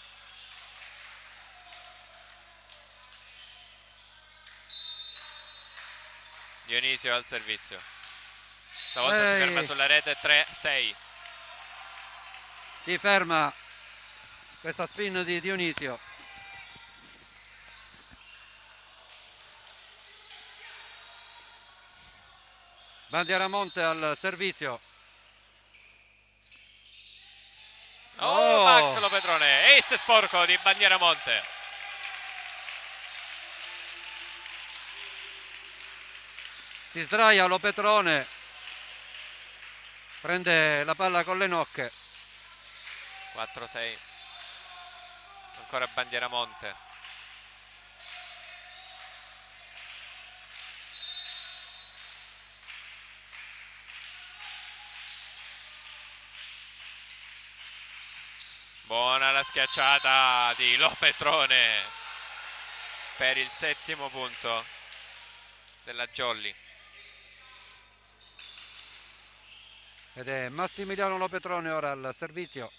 Dionisio al servizio. Stavolta si ferma sulla rete. 3-6. Si ferma questa spin di Dionisio. Bandieramonte al servizio. Oh, Max Lopetrone, ace sporco di Bandieramonte. Si sdraia Lopetrone, prende la palla con le nocche. 4-6. Ancora Bandieramonte. Buona la schiacciata di Lopetrone per il 7° punto della Jolly. ed è Massimiliano Lopetrone ora al servizio.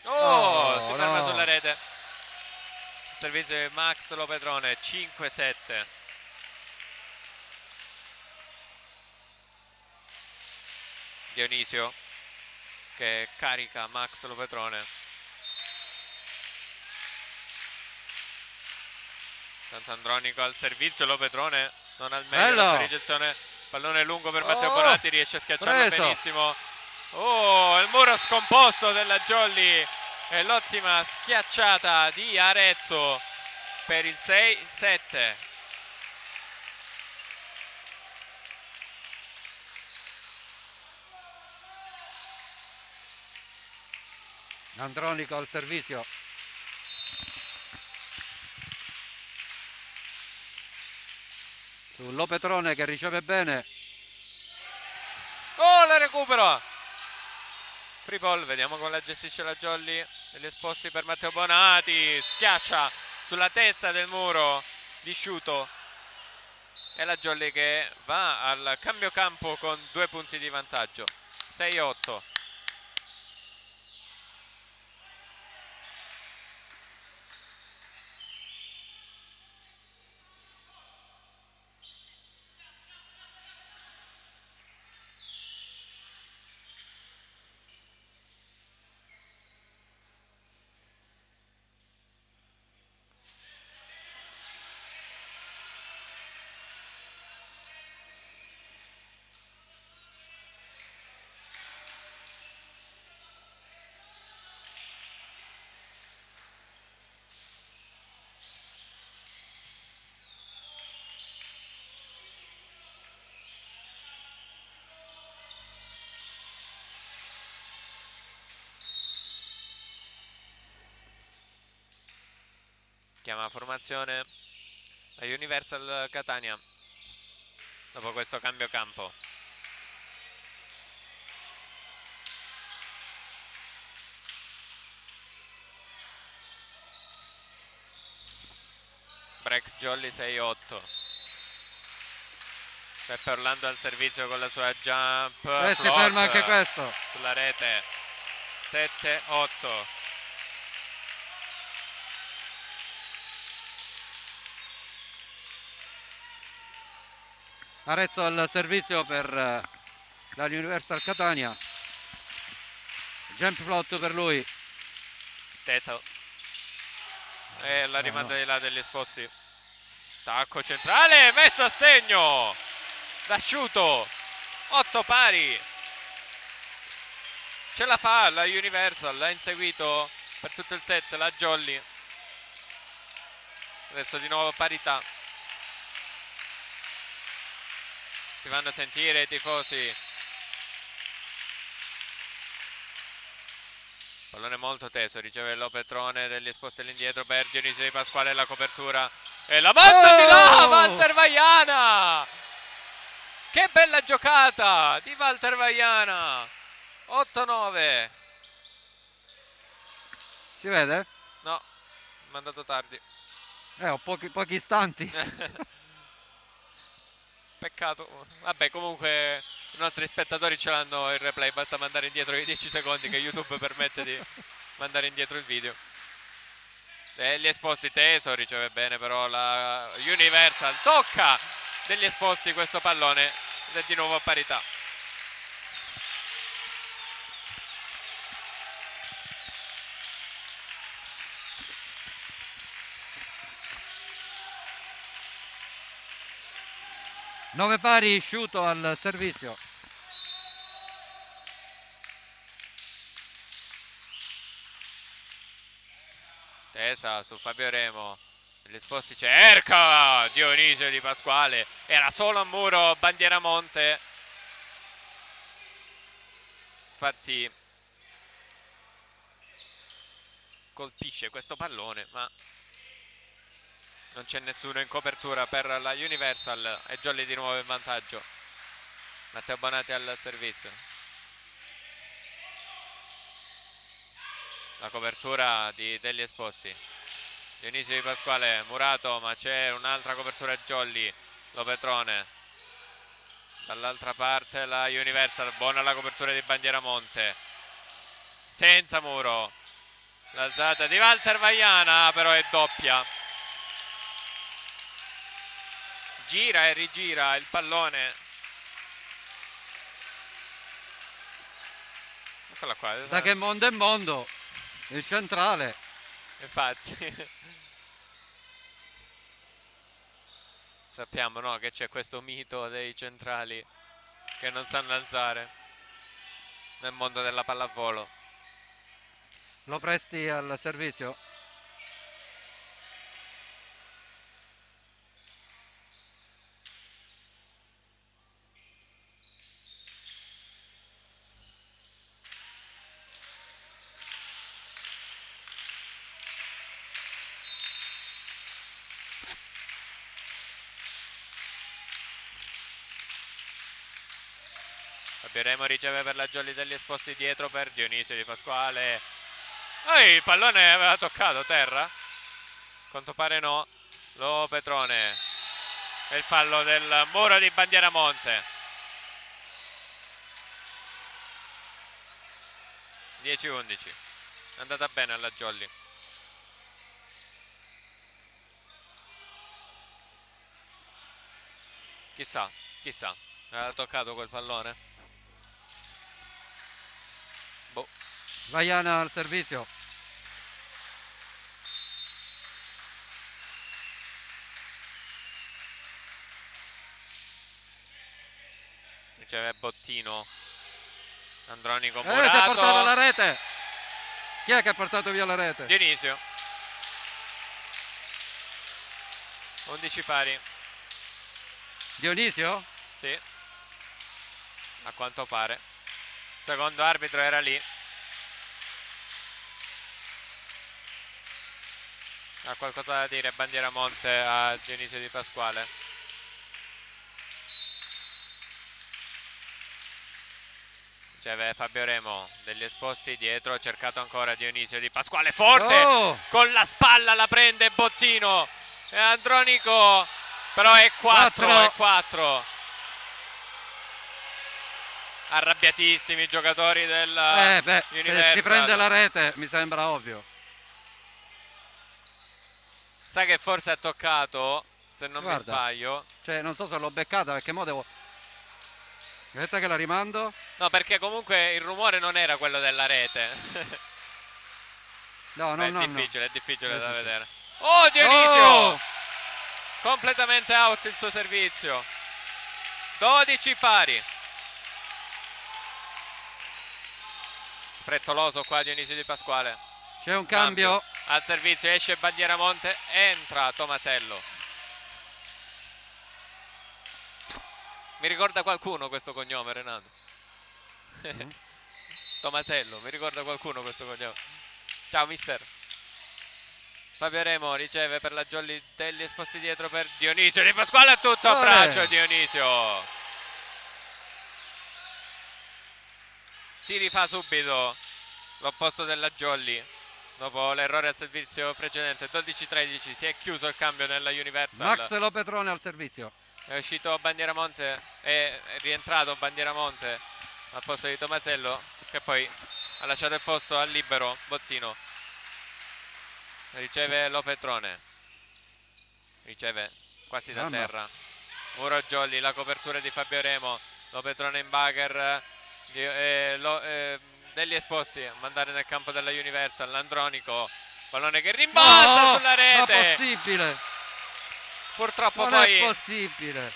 Oh, si ferma no. sulla rete. Servizio di Max Lopetrone, 5-7. Dionisio che carica Max Lopetrone. Tanto Andronico al servizio, Lopetrone non al meglio la sua ricezione. Pallone lungo per Matteo Bonatti, riesce a schiacciarlo benissimo. Oh, il muro scomposto della Jolly e l'ottima schiacciata di Arezzo per il 6-7. Andronico al servizio. Su Lopetrone che riceve bene. Oh, la recupero! Free ball, vediamo come la gestisce la Jolly. Degli esposti per Matteo Bonati, schiaccia sulla testa del muro di Sciuto. E la Jolly che va al cambio campo con 2 punti di vantaggio. 6-8. Chiama formazione la Universal Catania dopo questo cambio campo. Break Jolly 6-8. Peppe Orlando al servizio con la sua jump Si ferma anche questo sulla rete. 7-8. Arezzo al servizio per la Universal Catania. Jump float per lui. Tezo. E la rimanda di là degli esposti. Tacco centrale, messo a segno da Sciuto. 8 pari. Ce la fa la Universal, l'ha inseguito per tutto il set la Jolly. Adesso di nuovo parità. Si vanno a sentire i tifosi. Pallone molto teso, riceve Lopetrone degli esposti all'indietro per Dionisio Di Pasquale, la copertura e la manda di là Walter Vaiana. Che bella giocata di Walter Vaiana. 8-9. Si vede? No, mandato tardi. Ho pochi istanti. Peccato. Vabbè, comunque i nostri spettatori ce l'hanno il replay, basta mandare indietro i 10 secondi che YouTube permette di mandare indietro il video. Degli esposti teso, riceve bene però la Universal, tocca degli esposti questo pallone ed è di nuovo a parità. Nove pari, Sciuto al servizio. Tesa su Fabio Remo. Gli esposti cerca Dionisio Di Pasquale. Era solo a muro Bandieramonte. Infatti colpisce questo pallone, ma non c'è nessuno in copertura per la Universal e Jolly di nuovo in vantaggio. Matteo Bonati al servizio. La copertura degli esposti. Dionisio Di Pasquale, Murato, ma c'è un'altra copertura Jolly, Lopetrone. Dall'altra parte la Universal, buona la copertura di Bandieramonte. Senza muro. L'alzata di Walter Vaiana, però è doppia. Gira e rigira il pallone. Eccola qua. Da che mondo è mondo, il centrale. Infatti. Sappiamo, no, che c'è questo mito dei centrali che non sanno alzare nel mondo della pallavolo. Lo presti al servizio? Fabio Remo riceve per la Jolly degli esposti dietro per Dionisio Di Pasquale. Il pallone aveva toccato terra? Quanto pare no. Lo Petrone. E il fallo del muro di Bandieramonte. 10-11. È andata bene alla Jolly. Chissà, chissà. Aveva toccato quel pallone? Boh. Vaiana al servizio. Riceve Bottino. Andronico Si è portata la Murato. rete. Chi è che ha portato via la rete? Dionisio. 11 pari. Dionisio? Sì. A quanto pare. Secondo arbitro era lì. Ha qualcosa da dire Bandieramonte a Dionisio Di Pasquale? Riceve Fabio Remo degli esposti dietro, cercato ancora Dionisio Di Pasquale, forte! Oh! Con la spalla la prende Bottino. E Andronico, però è 4, è 4. Arrabbiatissimi i giocatori del Universal. Se si prende la rete mi sembra ovvio. Sai che forse ha toccato, se non mi sbaglio. Cioè, non so se l'ho beccata perché mo devo... Aspetta che la rimando. No, perché comunque il rumore non era quello della rete. No, no, no. È difficile da vedere. Oh, Dionisio! Oh! Completamente out il suo servizio. 12 pari. Frettoloso qua Dionisio Di Pasquale. C'è un cambio. Al servizio esce Bandieramonte, entra Tomasello. Mi ricorda qualcuno questo cognome, Renato? Tomasello, mi ricorda qualcuno questo cognome? Ciao mister. Fabio Remo riceve per la Jolly degli esposti dietro per Dionisio Di Pasquale, a tutto a braccio Dionisio. Si rifà subito l'opposto della Jolly. Dopo l'errore al servizio precedente, 12-13, si è chiuso il cambio nella Universal. Max Lopetrone al servizio. È uscito Bandieramonte, è rientrato Bandieramonte al posto di Tomasello, che poi ha lasciato il posto al libero Bottino. Riceve Lopetrone. Riceve quasi da terra. Muro Jolly, la copertura di Fabio Remo. Lopetrone in bugger. Degli esposti a mandare nel campo della Universal. L'Andronico, pallone che rimbalza sulla rete. Non è possibile. Purtroppo non poi è possibile.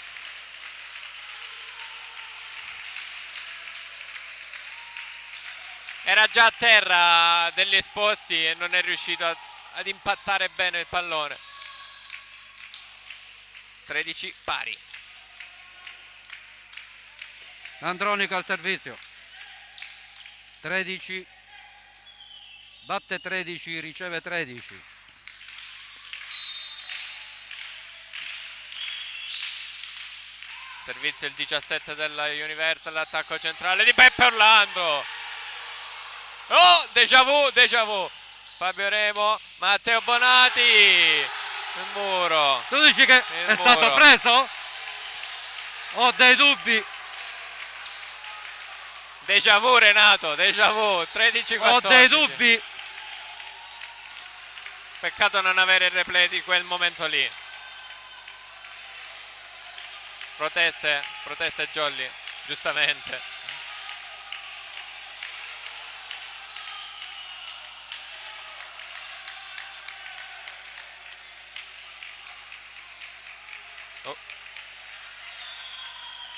era già a terra degli esposti e non è riuscito ad impattare bene il pallone. 13 pari. Andronico al servizio. 13, batte 13, riceve 13. Servizio il 17 della Universal, attacco centrale di Peppe Orlando. Oh, déjà vu, déjà vu. Fabio Remo, Matteo Bonati. Il muro. Tu dici che è stato preso? Ho dei dubbi. Déjà vu Renato, déjà vu, 13-14. Ho dei dubbi. Peccato non avere il replay di quel momento lì. Proteste Jolly, giustamente. Oh.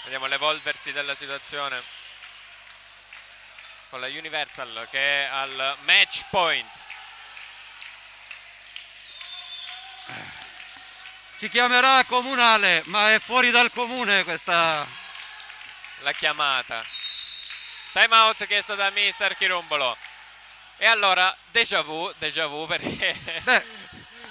Vediamo l'evolversi della situazione con la Universal che è al match point. Si chiamerà comunale, ma è fuori dal comune questa... La chiamata. Time out chiesto da mister Chirumbolo. E allora, déjà vu perché... Beh,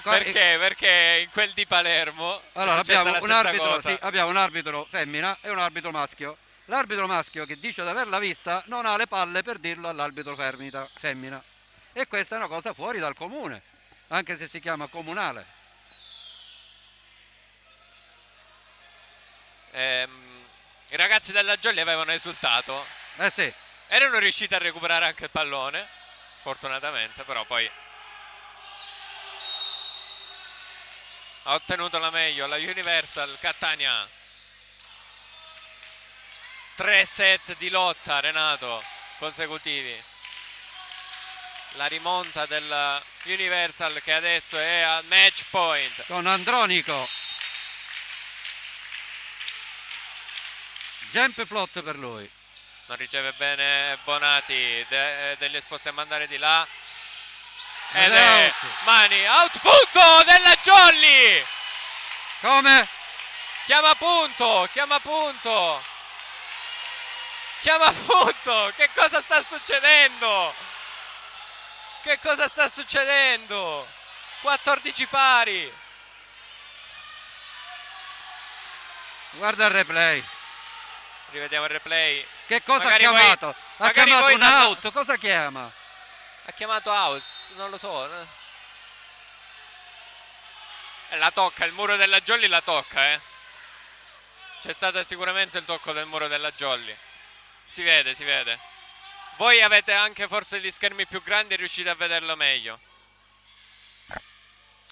perché in quel di Palermo allora abbiamo un arbitro, sì, abbiamo un arbitro femmina e un arbitro maschio. L'arbitro maschio che dice di averla vista non ha le palle per dirlo all'arbitro femmina. E questa è una cosa fuori dal comune, anche se si chiama comunale. I ragazzi della Jolly avevano esultato. Sì. Erano riusciti a recuperare anche il pallone, fortunatamente, però poi ha ottenuto la meglio la Universal Catania. 3 set di lotta, Renato, consecutivi. La rimonta della Universal che adesso è al match point. Con Andronico. Jump plot per lui. Non riceve bene Bonati, degli esposti a mandare di là. Ed è mani, out punto della Jolly. Come? Chiama punto. Che cosa sta succedendo? 14 pari. Guarda il replay. Rivediamo il replay. Che cosa ha chiamato? Ha chiamato un out, cosa chiama? Ha chiamato out, non lo so. La tocca, il muro della Jolly la tocca, C'è stato sicuramente il tocco del muro della Jolly. Si vede. Voi avete anche forse gli schermi più grandi e riuscite a vederlo meglio.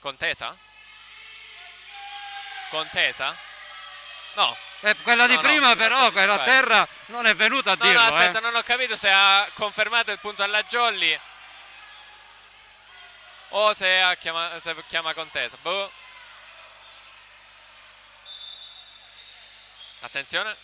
Contesa? No. Quella di prima però, quella a terra non è venuta a dirlo. No, aspetta, non ho capito se ha confermato il punto alla Jolly o se chiama contesa. Boh. Attenzione.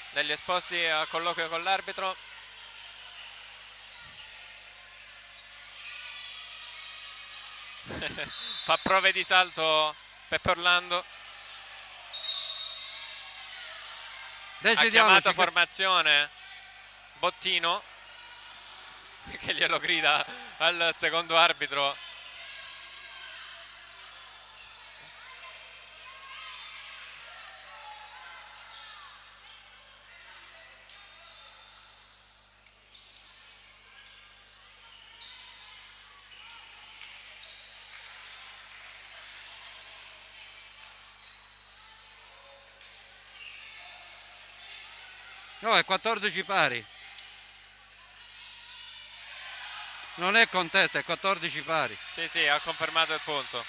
Degli esposti a colloquio con l'arbitro. Fa prove di salto Peppe Orlando. Ha chiamato formazione Bottino che glielo grida al secondo arbitro. No, è 14 pari. Non è contesa, è 14 pari. Sì, ha confermato il punto.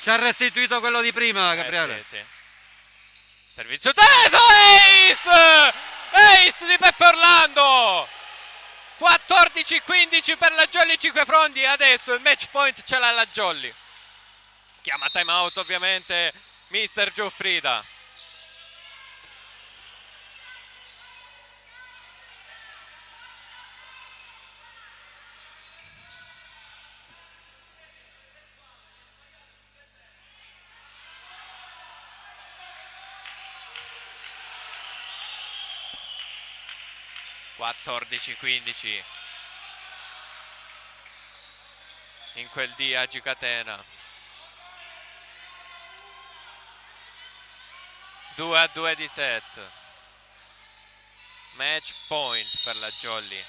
Ci ha restituito quello di prima, Gabriele. Sì. Servizio teso, Ace di Peppe Orlando. 14-15 per la Jolly Cinquefrondi. Adesso il match point ce l'ha la Jolly. Chiama time out ovviamente mister Giuffrida. 14-15 in quel di Agi Catena. 2-2 di set. Match point per la Jolly.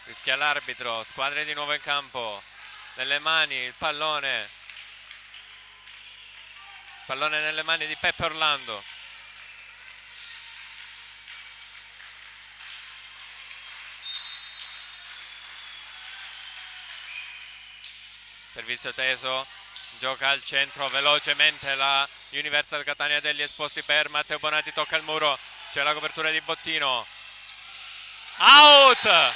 Rischia l'arbitro, squadre di nuovo in campo. Nelle mani il pallone. Pallone nelle mani di Peppe Orlando. Servizio teso, gioca al centro velocemente la Universal Catania degli esposti per Matteo Bonati, tocca il muro, c'è la copertura di Bottino. Out!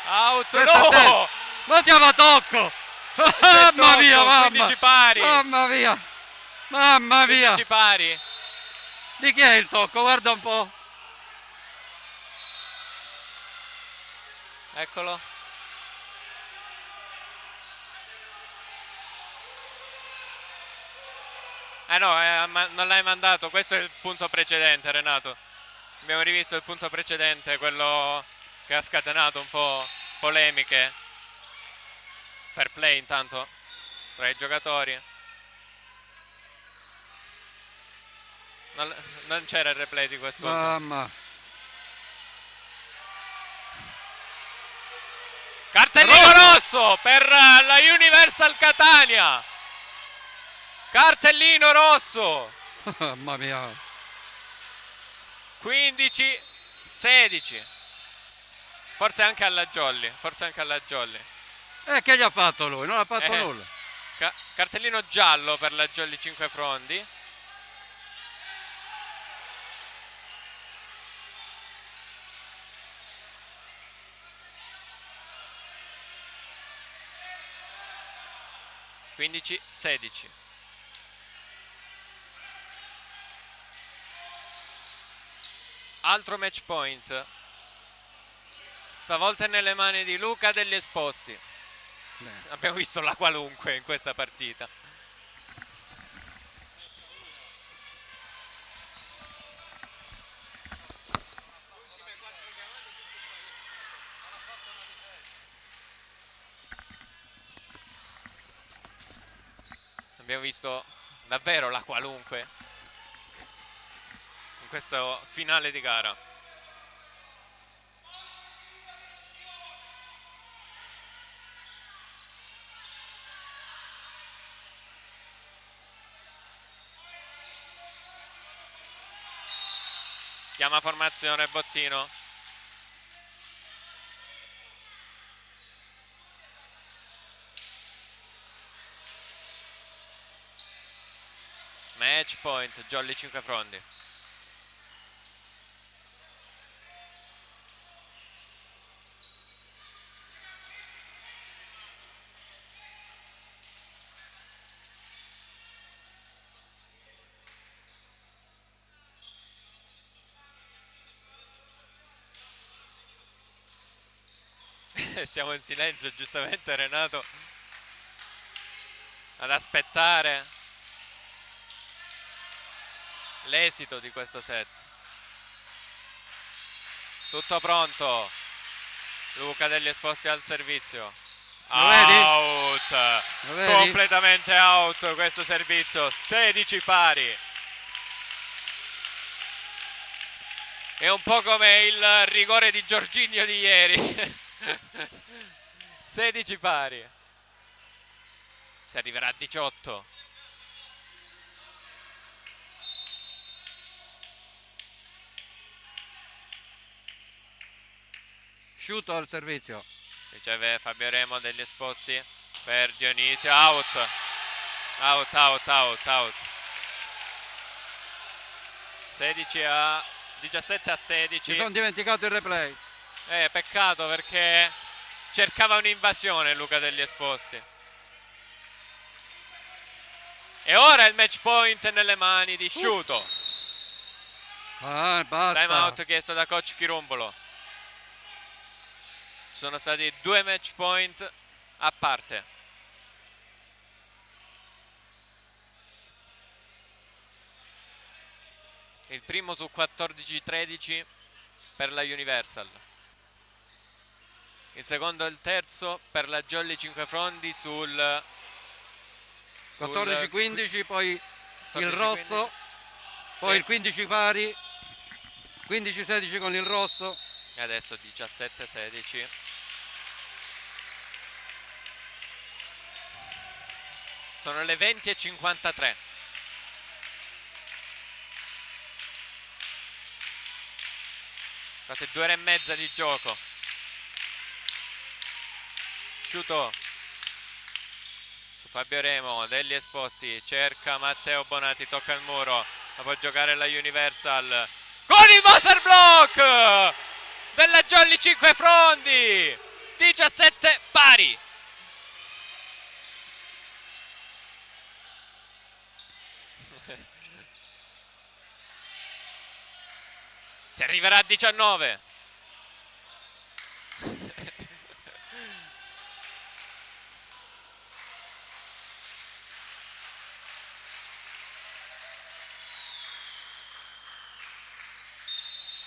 Out, no! Ma ti va tocco! Mamma mia, mamma! 15 pari! Mamma mia! Mamma mia! 15 pari! Di chi è il tocco? Guarda un po'! Eccolo. No, non l'hai mandato, questo è il punto precedente, Renato. Abbiamo rivisto il punto precedente, quello che ha scatenato un po' polemiche. Fair play intanto tra i giocatori. Non c'era il replay di quest'ultimo. Mamma! Cartellino rosso per la Universal Catania. Cartellino rosso. Mamma mia! 15-16. Forse anche alla Jolly. Forse anche alla Jolly. Che gli ha fatto lui? Non ha fatto nulla. Cartellino giallo per la Jolly 5 Frondi. (15-16). Altro match point, stavolta è nelle mani di Luca degli Esposti. Abbiamo visto la qualunque in questa partita. Abbiamo visto davvero la qualunque in questo finale di gara. Chiama formazione Bottino. Match point, Jolly 5 Frondi. Siamo in silenzio, giustamente, Renato, ad aspettare l'esito di questo set. Tutto pronto. Luca degli Esposti al servizio. Out. Completamente out questo servizio. 16 pari. È un po' come il rigore di Jorginho di ieri. 16 pari. Si arriverà a 18. Sciuto al servizio. Riceve Fabio Remo degli Esposti per Dionisio. Out. Out, out, out, out. 17-16. Mi sono dimenticato il replay. Peccato, perché cercava un'invasione Luca degli Esposti. E ora il match point nelle mani di Sciuto. Basta. Time out chiesto da coach Chirumbolo. Ci sono stati 2 match point a parte. il primo su 14-13 per la Universal, il secondo e il terzo per la Jolly Cinquefrondi sul 14-15, poi il 14-15. rosso, poi Sì. il 15 pari, 15-16 con il rosso. E adesso 17-16. Sono le 20:53. Quasi 2 ore e mezza di gioco. Sciuto su Fabio Remo, degli esposti, cerca Matteo Bonati, tocca il muro, la può giocare la Universal con il master block della Jolly Cinquefrondi. 17 pari. Si arriverà a 19.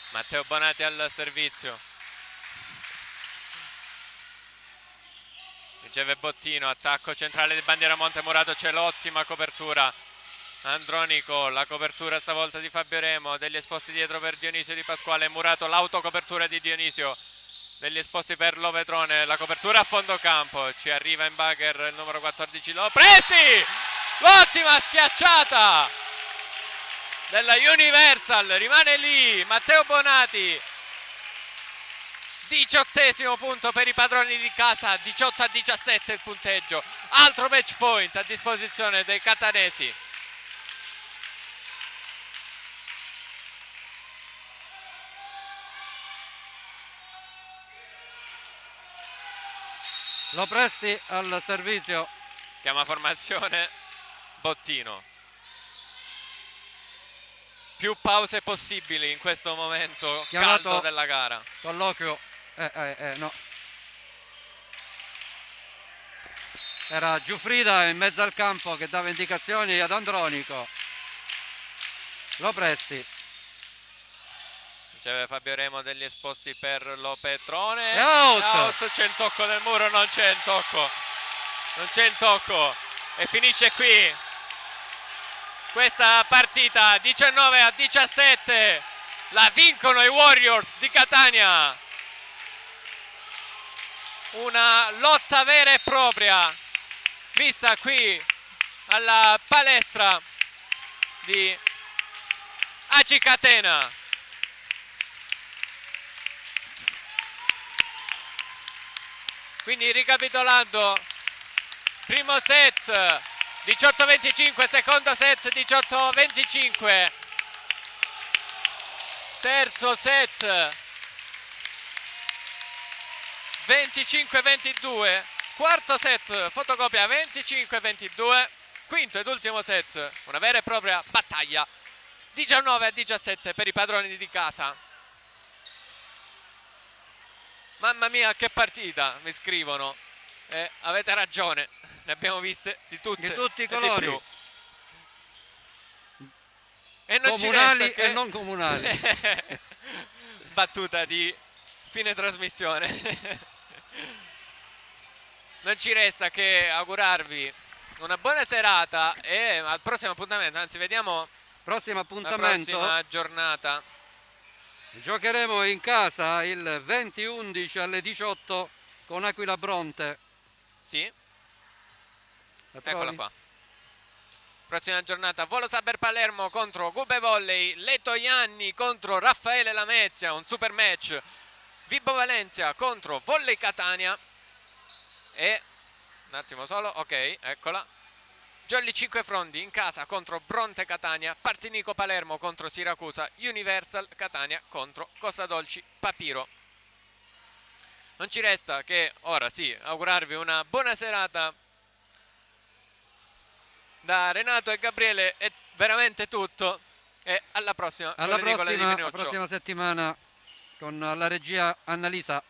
Matteo Bonati al servizio. Riceve Bottino, attacco centrale di Bandiera Montemurato, c'è l'ottima copertura. Andronico, la copertura stavolta di Fabio Remo, degli esposti dietro per Dionisio Di Pasquale, Murato, l'autocopertura di Dionisio, degli esposti per Lovetrone, la copertura a fondo campo, ci arriva in bugger il numero 14 Lopresti, l'ottima schiacciata della Universal, rimane lì Matteo Bonati, 18° punto per i padroni di casa, 18-17 il punteggio, altro match point a disposizione dei catanesi. Lopresti al servizio. Chiama formazione Bottino. Più pause possibili in questo momento Chiamato caldo della gara. Colloquio. No. Era Giuffrida in mezzo al campo che dava indicazioni ad Andronico. Lopresti. Riceve Fabio Remo, degli esposti per Lopetrone. È out. Out, c'è il tocco del muro, non c'è il tocco. Non c'è il tocco. E finisce qui questa partita, 19-17. La vincono i Warriors di Catania. Una lotta vera e propria vista qui alla palestra di Agi Catena. Quindi ricapitolando, primo set 18-25, secondo set 18-25, terzo set 25-22, quarto set fotocopia 25-22, quinto ed ultimo set una vera e propria battaglia 19-17 per i padroni di casa. Mamma mia che partita, mi scrivono. Avete ragione, ne abbiamo viste di tutte Di tutti i e di colori. più. E non Comunali ci resta e che... non comunali. Battuta di fine trasmissione. Non ci resta che augurarvi una buona serata e al prossimo appuntamento, anzi vediamo Prossimo la appuntamento. prossima giornata. Giocheremo in casa il 20-11 alle 18 con Aquila Bronte. Sì, La trovi? eccola qua. Prossima giornata, Volo Saber Palermo contro Gube Volley, Leto Ianni contro Raffaele Lamezia, un super match. Vibo Valencia contro Volley Catania. E un attimo solo, ok, eccola. Jolly Cinquefrondi in casa contro Bronte Catania, Partinico Palermo contro Siracusa, Universal Catania contro Costa Dolci Papiro. Non ci resta che ora sì, augurarvi una buona serata da Renato e Gabriele, è veramente tutto e alla prossima. Alla con le edicole di Pinuccio. prossima settimana con la regia Annalisa.